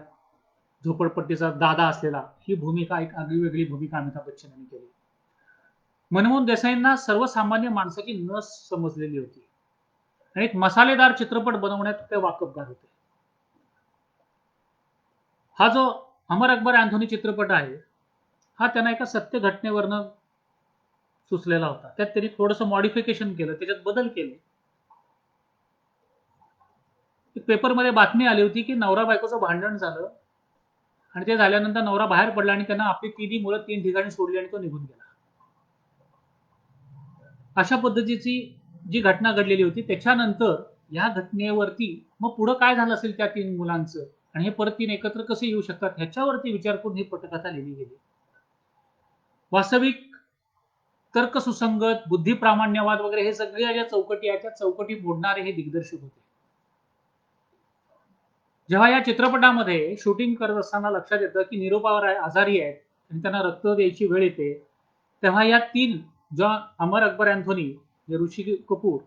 [SPEAKER 1] झोपडपट्टीचा दादा असलेला, ही भूमिका एक आगळी वेगळी भूमिका अमिताभ बच्चन यांनी केली. मनमोहन देसाईंना सर्वसामान्य माणसाची नस समजलेली होती आणि एक मसालेदार चित्रपट बनवण्यात ते वाकबगार होते. हा जो अमर अकबर अँथोनी चित्रपट आहे, हा त्यांना एका सत्य घटनेवरनं सुचलेला होता. त्यात त्यांनी थोडंसं मॉडिफिकेशन केलं, त्याच्यात बदल केले. पेपरमध्ये बातमी आली होती की नवरा बायकोचं भांडण झालं आणि ते झाल्यानंतर नवरा बाहेर पडला आणि त्यांना आपली तिन्ही मुलं 3 ठिकाणी सोडली आणि तो निघून गेला. अशा पद्धतीची जी घटना घडलेली होती. त्याच्यानंतर या घटनेवरती मग पुढे काय झालं असेल त्या 3 मुलांचं आणि हे परत 3 एकत्र कसे येऊ शकतात ह्याच्यावरती विचार करून ही पटकथा लिहिली गेली. वास्तविक तर्क सुसंगत, बुद्धी प्रामाण्यवाद वगैरे हे सगळे ज्या चौकटी आहेत त्या चौकटी मोडणारे हे दिग्दर्शक होते. जेव्हा या चित्रपटामध्ये शूटिंग करत असताना लक्षात येतं की निरुपा राय आजारी आहेत आणि त्यांना रक्त द्यायची वेळ येते, तेव्हा या 3 ज्या अमर अकबर अँथोनी, जे ऋषी कपूर,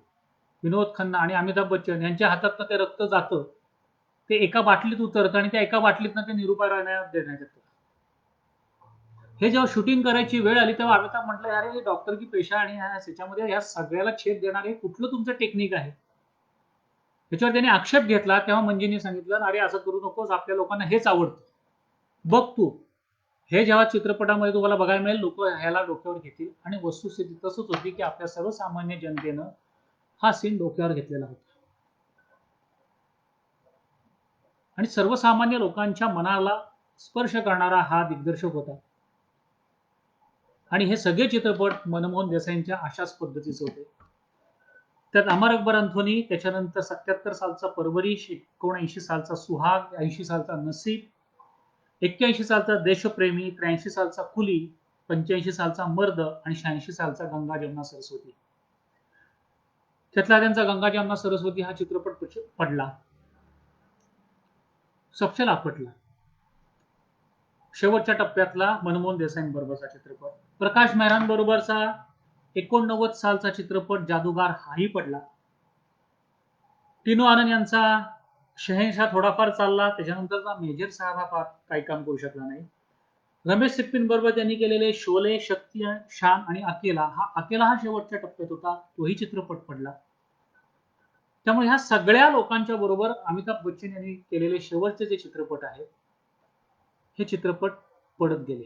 [SPEAKER 1] विनोद खन्ना आणि अमिताभ बच्चन यांच्या हातातनं ते रक्त जातं, ते एका बाटलीत उतरतं आणि त्या एका बाटलीतनं ते निरुपा रायला देण्यात येतं. हे जेव्हा शूटिंग करायची वेळ आली तेव्हा अमिताभ म्हटलं, अरे डॉक्टर की पेशा आणि ह्याच्यामध्ये ह्या सगळ्याला छेद देणारे कुठलं तुमचं टेक्निक आहे. त्याच्यावर त्याने आक्षेप घेतला. तेव्हा मंजीने सांगितलं, अरे असं करू नकोस, आपल्या लोकांना हेच आवडतं, बघ तू. हे जेव्हा चित्रपटामध्ये तुम्हाला बघायला मिळेल, लोक ह्याला डोक्यावर घेतील आणि वस्तुस्थिती तसंच होती की आपल्या सर्वसामान्य जनतेनं हा सीन डोक्यावर घेतलेला होता आणि सर्वसामान्य लोकांच्या मनाला स्पर्श करणारा हा दिग्दर्शक होता. आणि हे सगळे चित्रपट मनमोहन देसाईंच्या अशाच पद्धतीचे होते. त्यात अमर अकबर अँथोनी, त्याच्यानंतर 77 सालचा परवरिश, 79 सालचा सुहाग, 80 सालचा नसीब, 81 सालचा देशप्रेमी, 83 सालचा कुली, 85 सालचा मर्द आणि 86 सालचा गंगा जमुना सरस्वती. त्यातला त्यांचा गंगा जमुना सरस्वती हा चित्रपट पडला, सपशेल आपटला. शेवटच्या टप्प्यातला मनमोहन देसाईंबरोबरचा चित्रपट. प्रकाश मेहरांबरोबरचा 89 सालचा चित्रपट जादूगार हाही पडला. टिनू आनंद यांचा शहेनशाह थोडाफार चालला, त्याच्यानंतरचा मेजर साहेब हा फार काही काम करू शकला नाही. रमेश सिप्पीन बरोबर त्यांनी केलेले शोले, शक्ती, शान आणि अकेला हा शेवटच्या टप्प्यात होता, तोही चित्रपट पडला. त्यामुळे ह्या सगळ्या लोकांच्या बरोबर अमिताभ बच्चन यांनी केलेले शेवटचे जे चित्रपट आहेत हे चित्रपट पडत गेले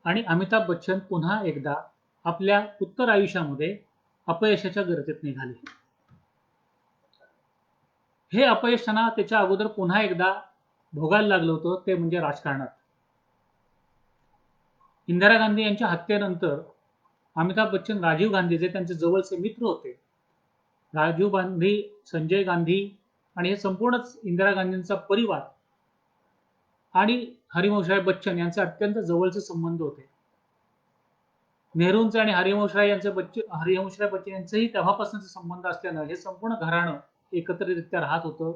[SPEAKER 1] आणि अमिताभ बच्चन पुन्हा एकदा आपल्या उत्तर आयुष्यामध्ये अपयशाच्या गर्तेत निघाले. हे अपयश त्यांना त्याच्या अगोदर पुन्हा एकदा भोगायला लागलं होतं, ते म्हणजे राजकारणात. इंदिरा गांधी यांच्या हत्येनंतर अमिताभ बच्चन राजीव गांधीचे त्यांचे जवळचे मित्र होते. राजीव गांधी, संजय गांधी आणि हे संपूर्णच इंदिरा गांधींचा परिवार आणि हरिवंशराय बच्चन यांचे अत्यंत जवळचे संबंध होते. नेहरूंचे आणि हरिवंशराय बच्चन यांचेही तेव्हापासूनचे संबंध असल्यानं हे संपूर्ण घराणं एकत्रितरित्या राहत होतं,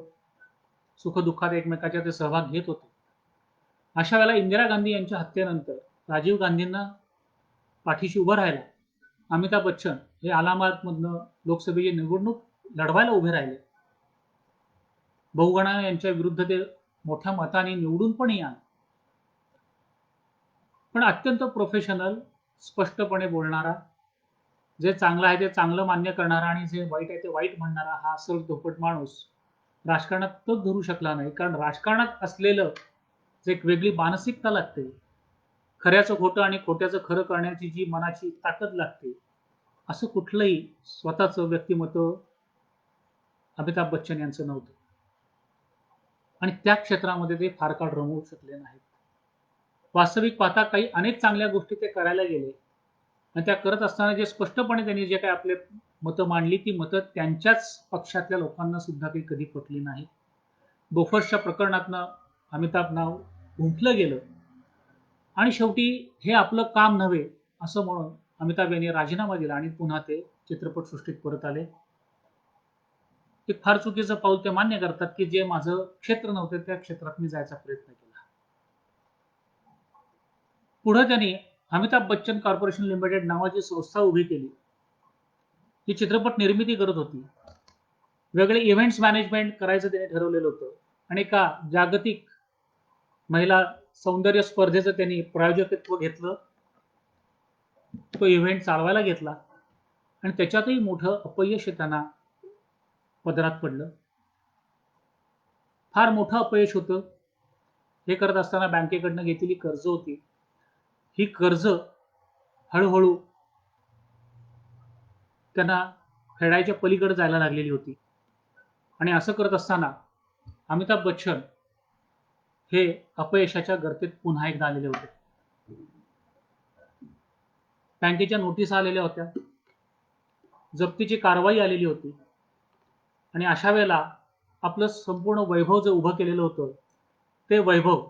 [SPEAKER 1] सुखदुःखात एकमेकाच्या ते सहभाग घेत होते. अशा वेळेला इंदिरा गांधी यांच्या हत्येनंतर राजीव गांधींना पाठीशी उभं राहायला अमिताभ बच्चन हे अलाहाबादमधनं लोकसभेची निवडणूक लढवायला उभे राहिले. बहुगणा यांच्या विरुद्ध ते मोठ्या मताने निवडून पण आले, पण अत्यंत प्रोफेशनल, स्पष्टपणे बोलणारा, जे चांगलं आहे ते चांगलं मान्य करणारा आणि जे वाईट आहे ते वाईट म्हणणारा हा सरळ धोपट माणूस राजकारणात तग धरू शकला नाही. कारण राजकारणात असलेलं जे एक वेगळी मानसिकता लागते, खऱ्याचं खोटं आणि खोट्याचं खरं करण्याची जी मनाची ताकद लागते, असं कुठलंही स्वतःचं व्यक्तिमत्व अमिताभ बच्चन यांचं नव्हतं आणि त्या क्षेत्रामध्ये ते फार काळ रमवू शकले नाहीत. वास्तविक पाहता काही अनेक चांगल्या गोष्टी ते करायला गेले आणि त्या करत असताना जे स्पष्टपणे त्यांनी जे काही आपले मतं मांडली, ती मतं त्यांच्याच पक्षातल्या लोकांना सुद्धा काही कधी पटली नाही. बोफर्सच्या प्रकरणातनं अमिताभ नाव गुंफलं गेलं आणि शेवटी हे आपलं काम नव्हे असं म्हणून अमिताभ यांनी राजीनामा दिला आणि पुन्हा ते चित्रपटसृष्टीत परत आले. ते फार चुकीचं पाऊल ते मान्य करतात की जे माझं क्षेत्र नव्हतं त्या क्षेत्रात मी जायचा प्रयत्न केला. पुढे त्यांनी अमिताभ बच्चन कॉर्पोरेशन लिमिटेड नावाची संस्था उभी केली. ही चित्रपट निर्मिती करत होती. वेगळे इव्हेंट्स मॅनेजमेंट करायचं त्यांनी ठरवलेलं होतं आणि एका जागतिक महिला सौंदर्य स्पर्धेचं त्यांनी प्रायोजकत्व घेतलं. तो इव्हेंट चालवायला घेतला आणि त्याच्यातही मोठं अपयश त्यांना पदरात पडलं. फार मोठं अपयश होतं. हे करत असताना बँकेकडनं घेतलेली कर्ज होती, ही कर्ज हळूहळू त्यांना फेडायच्या पलीकडे जायला लागलेली होती आणि असं करत असताना अमिताभ बच्चन हे अपयशाच्या गर्तेत पुन्हा एकदा आलेले होते. बँकेच्या नोटीस आलेल्या होत्या, जप्तीची कारवाई आलेली होती आणि अशा वेळेला आपलं संपूर्ण वैभव जे उभं केलेलं होतं ते वैभव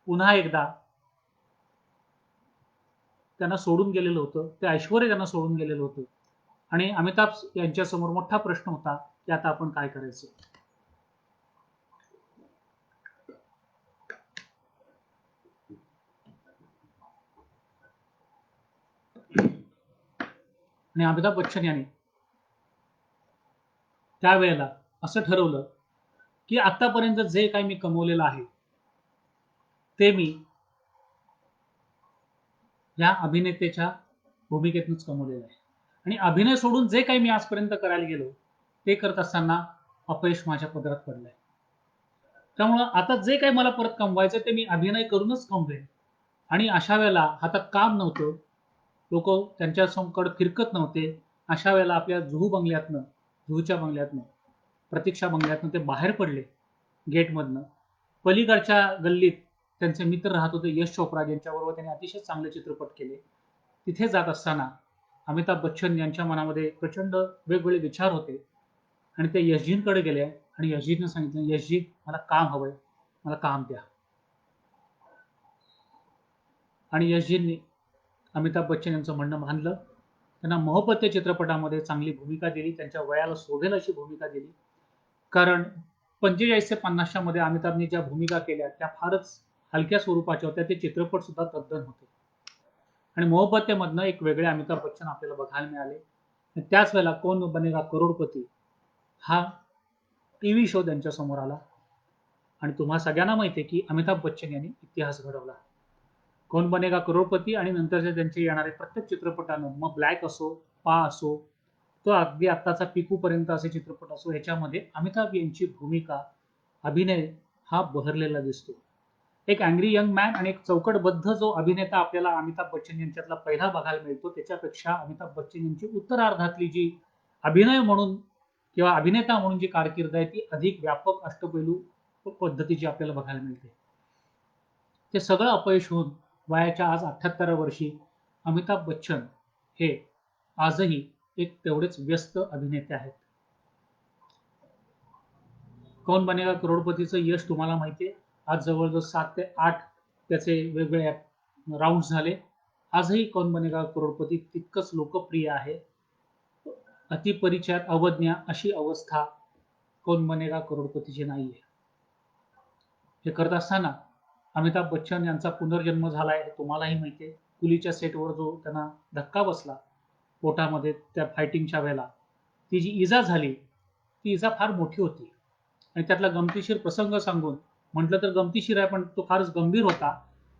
[SPEAKER 1] पुन्हा एकदा त्यांना सोडून गेलेलं होतं, ते ऐश्वर्य त्यांना सोडून गेलेलं होतं आणि अमिताभ यांच्यासमोर मोठा प्रश्न होता की आता आपण काय करायचं. आणि अमिताभ बच्चन यांनी त्यावेळेला असं ठरवलं की आतापर्यंत जे काही मी कमवलेलं आहे ते मी या अभिनेत्याच्या भूमिकेतूनच कमवलेलं आहे आणि अभिनय सोडून जे काही मी आजपर्यंत करायला गेलो ते करत असताना अपयश माझ्या पदरात पडलंय. त्यामुळं आता जे काही मला परत कमवायचं ते मी अभिनय करूनच कमवेन. आणि अशा वेळेला हातात काम नव्हतं, लोक त्यांच्याकडे फिरकत नव्हते. अशा वेळेला आपल्या जुहूच्या बंगल्यातनं प्रतीक्षा बंगल्यातनं ते बाहेर पडले गेटमधनं. पलीकडच्या गल्लीत त्यांचे मित्र राहत होते यश चोप्रा, ज्यांच्याबरोबर त्यांनी अतिशय चांगले चित्रपट केले. तिथे जात असताना अमिताभ बच्चन यांच्या मनामध्ये प्रचंड वेगवेगळे विचार होते आणि ते यशजींकडे गेले आणि यशजींना सांगितलं, यशजी मला काम हवंय, मला काम द्या. आणि यशजींनी अमिताभ बच्चन यांचं म्हणणं मानलं. त्यांना मोहब्बत या चित्रपटामध्ये चांगली भूमिका दिली, त्यांच्या वयाला शोभेल अशी भूमिका दिली. कारण 45 ते 50च्या मध्ये अमिताभने ज्या भूमिका केल्या त्या फारच हलक्या स्वरूपाच्या होत्या. ते चित्रपट सुद्धा तद्दन होते आणि मोहब्बतेमधनं एक वेगळे अमिताभ बच्चन आपल्याला बघायला मिळाले. त्याच वेळेला कौन बनेगा करोडपती हा टीव्ही शो त्यांच्या समोर आला आणि तुम्हा सगळ्यांना माहिती आहे की अमिताभ बच्चन यांनी इतिहास घडवला. कौन बनेगा करोडपती आणि नंतरचे त्यांचे येणारे प्रत्येक चित्रपटानं, मग ब्लॅक असो, पा असो, तो अगदी आत्ताचा पिकू पर्यंत असे चित्रपट असो, ह्याच्यामध्ये अमिताभ यांची भूमिका, अभिनय हा बहरलेला दिसतो. एक अँग्री यंग मॅन आणि एक चौकटबद्ध जो अभिनेता आपल्याला अमिताभ बच्चन यांच्यातला पहिला बघायला मिळतो, त्याच्यापेक्षा अमिताभ बच्चन यांची उत्तरार्धातली जी अभिनय म्हणून किंवा अभिनेता म्हणून जी कारकीर्द आहे ती अधिक व्यापक अष्टपैलू पद्धतीची आपल्याला बघायला मिळते. ते सगळं अपयश होऊन वयाच्या आज 78व्या वर्षी अमिताभ बच्चन हे आजही एक तेवढेच व्यस्त अभिनेते आहेत. कौन बनेगा करोडपतीचं यश तुम्हाला माहिती आहे, आज जवळजवळ 7 ते 8 त्याचे वेगवेगळे राऊंड झाले. आजही कौन बनेगा करोडपती तितकंच लोकप्रिय आहे. अतिपरिचयात अवज्ञा अशी अवस्था कौन बनेगा करोडपतीची नाहीये. हे करत असताना अमिताभ बच्चन यांचा पुनर्जन्म झालाय हे तुम्हालाही माहिती आहे. कुलीच्या सेटवर जो त्यांना धक्का बसला पोटामध्ये त्या फायटिंगच्या वेळेला, ती जी इजा झाली ती इजा फार मोठी होती आणि त्यातला गमतीशीर प्रसंग सांगून म्हटलं तर गमतीशीर आहे पण तो फारच गंभीर होता.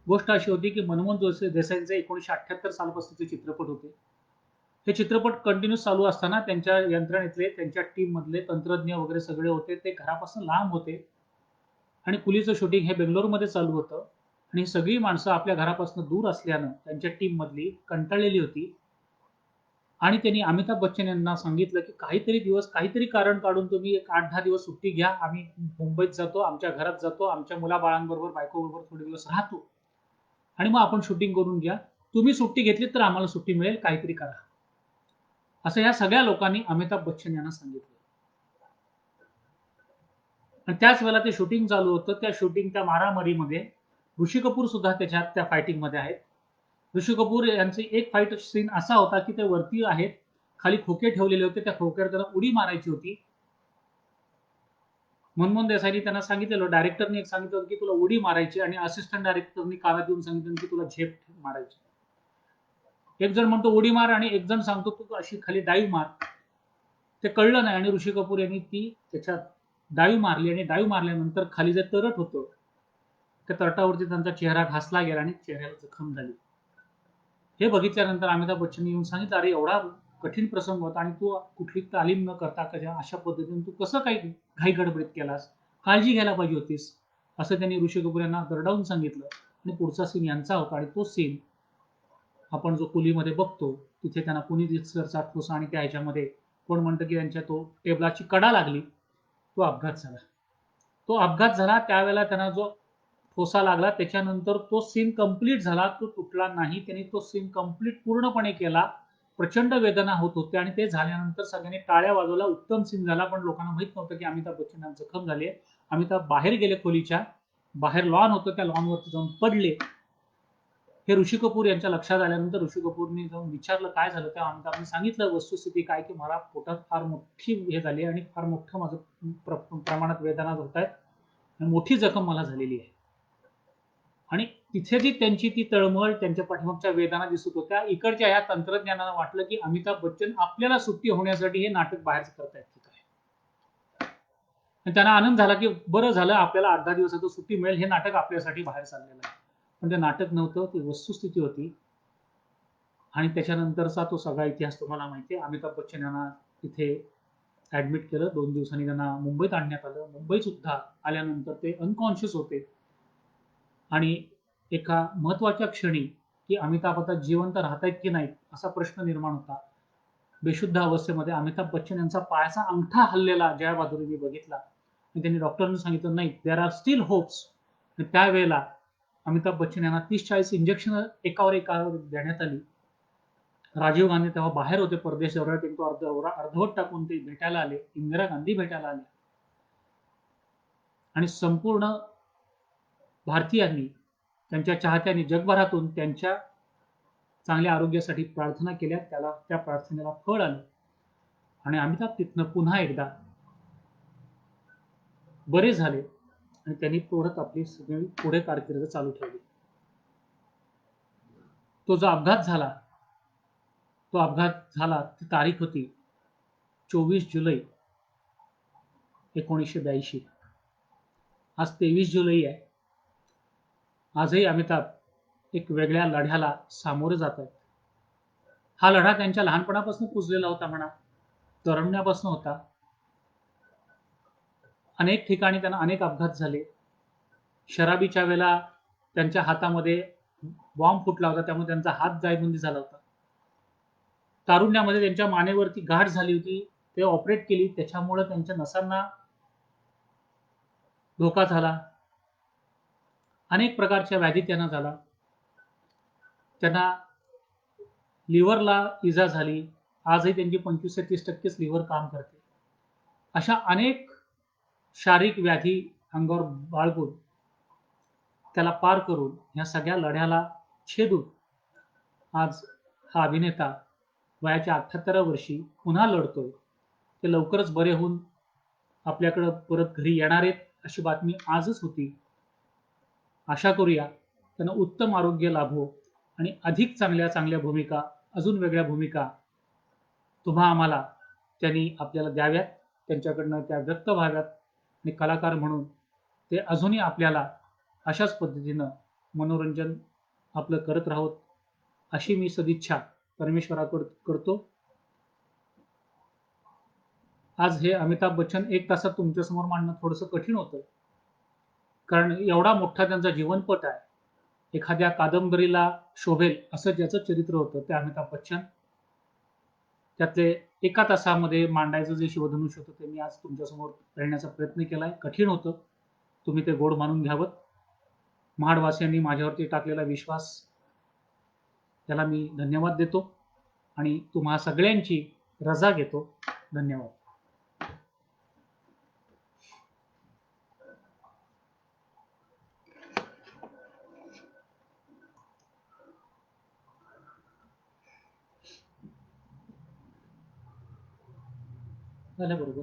[SPEAKER 1] गोष्ट अशी होती की मनमोहन देसाईंचे 1978 सालपासूनचे चित्रपट होते. हे चित्रपट कंटिन्यू चालू असताना त्यांच्या यंत्रणेतले, त्यांच्या टीम मधले तंत्रज्ञ वगैरे सगळे होते ते घरापासून लांब होते आणि कुलीचं शूटिंग हे बेंगलोरमध्ये चालू होतं आणि सगळी माणसं आपल्या घरापासून दूर असल्यानं त्यांच्या टीम मधली कंटाळलेली होती आणि त्यांनी अमिताभ बच्चन यांना सांगितलं की काहीतरी दिवस, काहीतरी कारण काढून तुम्ही एक 8-10 दिवस सुट्टी घ्या. आम्ही मुंबईत जातो, आमच्या घरात जातो, आमच्या मुलाबाळांबरोबर, बायकोबरोबर थोडे दिवस राहतो आणि मग आपण शूटिंग करून घ्या. तुम्ही सुट्टी घेतली तर आम्हाला सुट्टी मिळेल, काहीतरी करा. असं या सगळ्या लोकांनी अमिताभ बच्चन यांना सांगितलं आणि त्याच वेळेला ते शूटिंग चालू होतं. त्या शूटिंगच्या मारामारीमध्ये ऋषी कपूर सुद्धा त्याच्यात त्या फायटिंग मध्ये आहेत. ऋषी कपूर यांची एक फाईट सीन असा होता की ते वरती आहेत, खाली खोके ठेवलेले होते, त्या खोक्यावर त्याला उडी मारायची होती. मनमोहन देसाईंनी त्यांना सांगितलेलं, डायरेक्टरने एक सांगितलं की तुला उडी मारायची आणि असिस्टंट डायरेक्टरनी कानात देऊन सांगितलं की तुला झेप मारायची. एक जण म्हणतो उडी मार आणि एक जण सांगतो तू अशी खाली डाईव्ह मार. ते कळलं नाही आणि ऋषी कपूर यांनी ती त्याच्यात डाईव्ह मारली आणि डाईव्ह मारल्यानंतर खाली जे तरट होतं त्या तरटावरती त्यांचा चेहरा घासला गेला आणि चेहऱ्याला जखम झाली. हे बघितल्यानंतर अमिताभ बच्चन येऊन सांगितलं, अरे एवढा कठीण प्रसंग होता आणि तू कुठली तालीम न करता अशा पद्धतीने तू कसं काही घाई गडबडीत केलास, काळजी घ्यायला पाहिजे होतीस, असं त्यांनी ऋषी कपूर यांना दरडावून सांगितलं. आणि पुढचा सीन यांचा होता आणि तो सीन आपण जो कुलीमध्ये बघतो तिथे त्यांना पुनीत सरचा ठोसा आणि त्या ह्याच्यामध्ये कोण म्हणतं की त्यांच्या तो टेबलाची कडा लागली, तो अपघात झाला. तो अपघात झाला त्यावेळेला त्यांना जो ठोसा लागला त्याच्यानंतर तो सीन कंप्लीट झाला, तो तुटला नाही. त्यांनी तो सीन कंप्लीट पूर्णपणे केला. प्रचंड वेदना होत होत्या आणि ते झाल्यानंतर सगळ्यांनी टाळ्या वाजवल्या. उत्तम सीन झाला, पण लोकांना माहित नव्हतं की अमिताभ बच्चन यांना जखम झाली आहे. अमिताभ बाहेर गेले खोलीच्या. बाहेर लॉन होतं, त्या लॉनवरती जाऊन पडले. हे ऋषी कपूर यांच्या लक्षात आल्यानंतर ऋषी कपूरनी जाऊन विचारलं काय झालं, तेव्हा अमिताभने सांगितलं वस्तुस्थिती काय, की मला पोटात फार मोठी हे झाली आणि फार मोठं माझं प्रमाणात वेदना होत आहेत आणि मोठी जखम मला झालेली आहे. आणि तिथे जी त्यांची ती तळमळ, त्यांच्या पाठीमागच्या वेदना दिसत होत्या. इकडच्या ह्या तंत्रज्ञानाला वाटलं की अमिताभ बच्चन आपल्याला सुट्टी होण्यासाठी हे नाटक बाहेर करतायत की काय. आणि त्यांना आनंद झाला की बरं झालं आपल्याला 8-10 दिवसाचं सुट्टी मिळेल, हे नाटक आपल्यासाठी बाहेर चाललेलं आहे. पण ते नाटक नव्हतं, ती वस्तुस्थिती होती. आणि त्याच्यानंतरचा तो सगळा इतिहास तुम्हाला माहिती आहे. अमिताभ बच्चन यांना तिथे ऍडमिट केलं. 2 दिवसांनी त्यांना मुंबईत आणण्यात आलं. मुंबईत सुद्धा आल्यानंतर ते अनकॉन्शियस होते. आणि एका महत्वाच्या क्षणी की अमिताभ आता जिवंत राहतायत की नाहीत असा प्रश्न निर्माण होता. बेशुद्ध अवस्थेमध्ये अमिताभ बच्चन यांचा पायाचा अंगठा हललेला जया बहादुरींनी बघितला आणि त्यांनी डॉक्टरांनी सांगितलं नाही, देअर आर स्टील होप्स. त्यावेळेला अमिताभ बच्चन यांना 30-40 इंजेक्शन एकावर देण्यात आली. राजीव गांधी तेव्हा बाहेर होते परदेश दौऱ्यात, तो अर्धवट टाकून ते भेटायला आले. इंदिरा गांधी भेटायला आले आणि संपूर्ण भारतीयांनी, त्यांच्या चाहत्यांनी जगभरातून त्यांच्या चांगल्या आरोग्यासाठी प्रार्थना केल्या. त्या प्रार्थनेला फळ आलं आणि अमिताभ तिथनं पुन्हा एकदा बरे झाले आणि त्यांनी परत आपली सगळी पुढे कारकीर्द चालू ठेवली. तो जो अपघात झाला ती तारीख होती 24 जुलै 1982. आज 23 जुलै आहे. आजही अमिताभ एक वेगळ्या लढ्याला सामोरे जात आहेत. हा लढा त्यांच्या लहानपणापासून पुजलेला होता म्हणा, तरुण्यापासून होता. अनेक ठिकाणी त्यांना अनेक अपघात झाले. शराबीच्या वेळेला त्यांच्या हातामध्ये बॉम्ब फुटला होता, त्यामुळे त्यांचा हात जायबंदी झाला होता. तारुण्यामध्ये त्यांच्या मानेवरती गाठ झाली होती, ते ऑपरेट केली, त्याच्यामुळे त्यांच्या नसांना धोका झाला. अनेक प्रकारच्या व्याधी त्यांना झाला. त्यांना लिव्हरला इजा झाली. आजही त्यांची 25 ते 30% लिव्हर काम करते. अशा अनेक शारीरिक व्याधी अंगावर बाळगून त्याला पार करून या सगळ्या लढ्याला छेदून आज हा अभिनेता वयाच्या 78व्या वर्षी पुन्हा लढतोय. ते लवकरच बरे होऊन आपल्याकडे परत घरी येणार आहेत अशी बातमी आजच होती. आशा करूया त्यांना उत्तम आरोग्य लाभो आणि अधिक चांगल्या भूमिका, अजून वेगळ्या भूमिका तुम्हा आम्हाला त्यांनी आपल्याला द्याव्यात, त्यांच्याकडनं त्या व्यक्त व्हाव्यात आणि कलाकार म्हणून ते अजूनही आपल्याला अशाच पद्धतीनं मनोरंजन आपलं करत राहोत अशी मी सदिच्छा परमेश्वराकडे करतो. आज हे अमिताभ बच्चन 1 तासात तुमच्यासमोर मांडणं थोडंसं कठीण होतं. कारण एवढा मोठा त्यांचा जीवनपट आहे. एखाद्या कादंबरीला शोभेल असं ज्याचं चरित्र होतं ते अमिताभ बच्चन. त्यातले 1 तासामध्ये मांडायचं जे शिवधनुष्य होतं ते मी आज तुमच्यासमोर करण्याचा प्रयत्न केलाय. कठीण होतं. तुम्ही ते गोड मानून घ्यावं. महाडवासियांनी माझ्यावरती टाकलेला विश्वास त्याला मी धन्यवाद देतो आणि तुम्हा सगळ्यांची रजा घेतो. धन्यवाद. झालं बरोबर.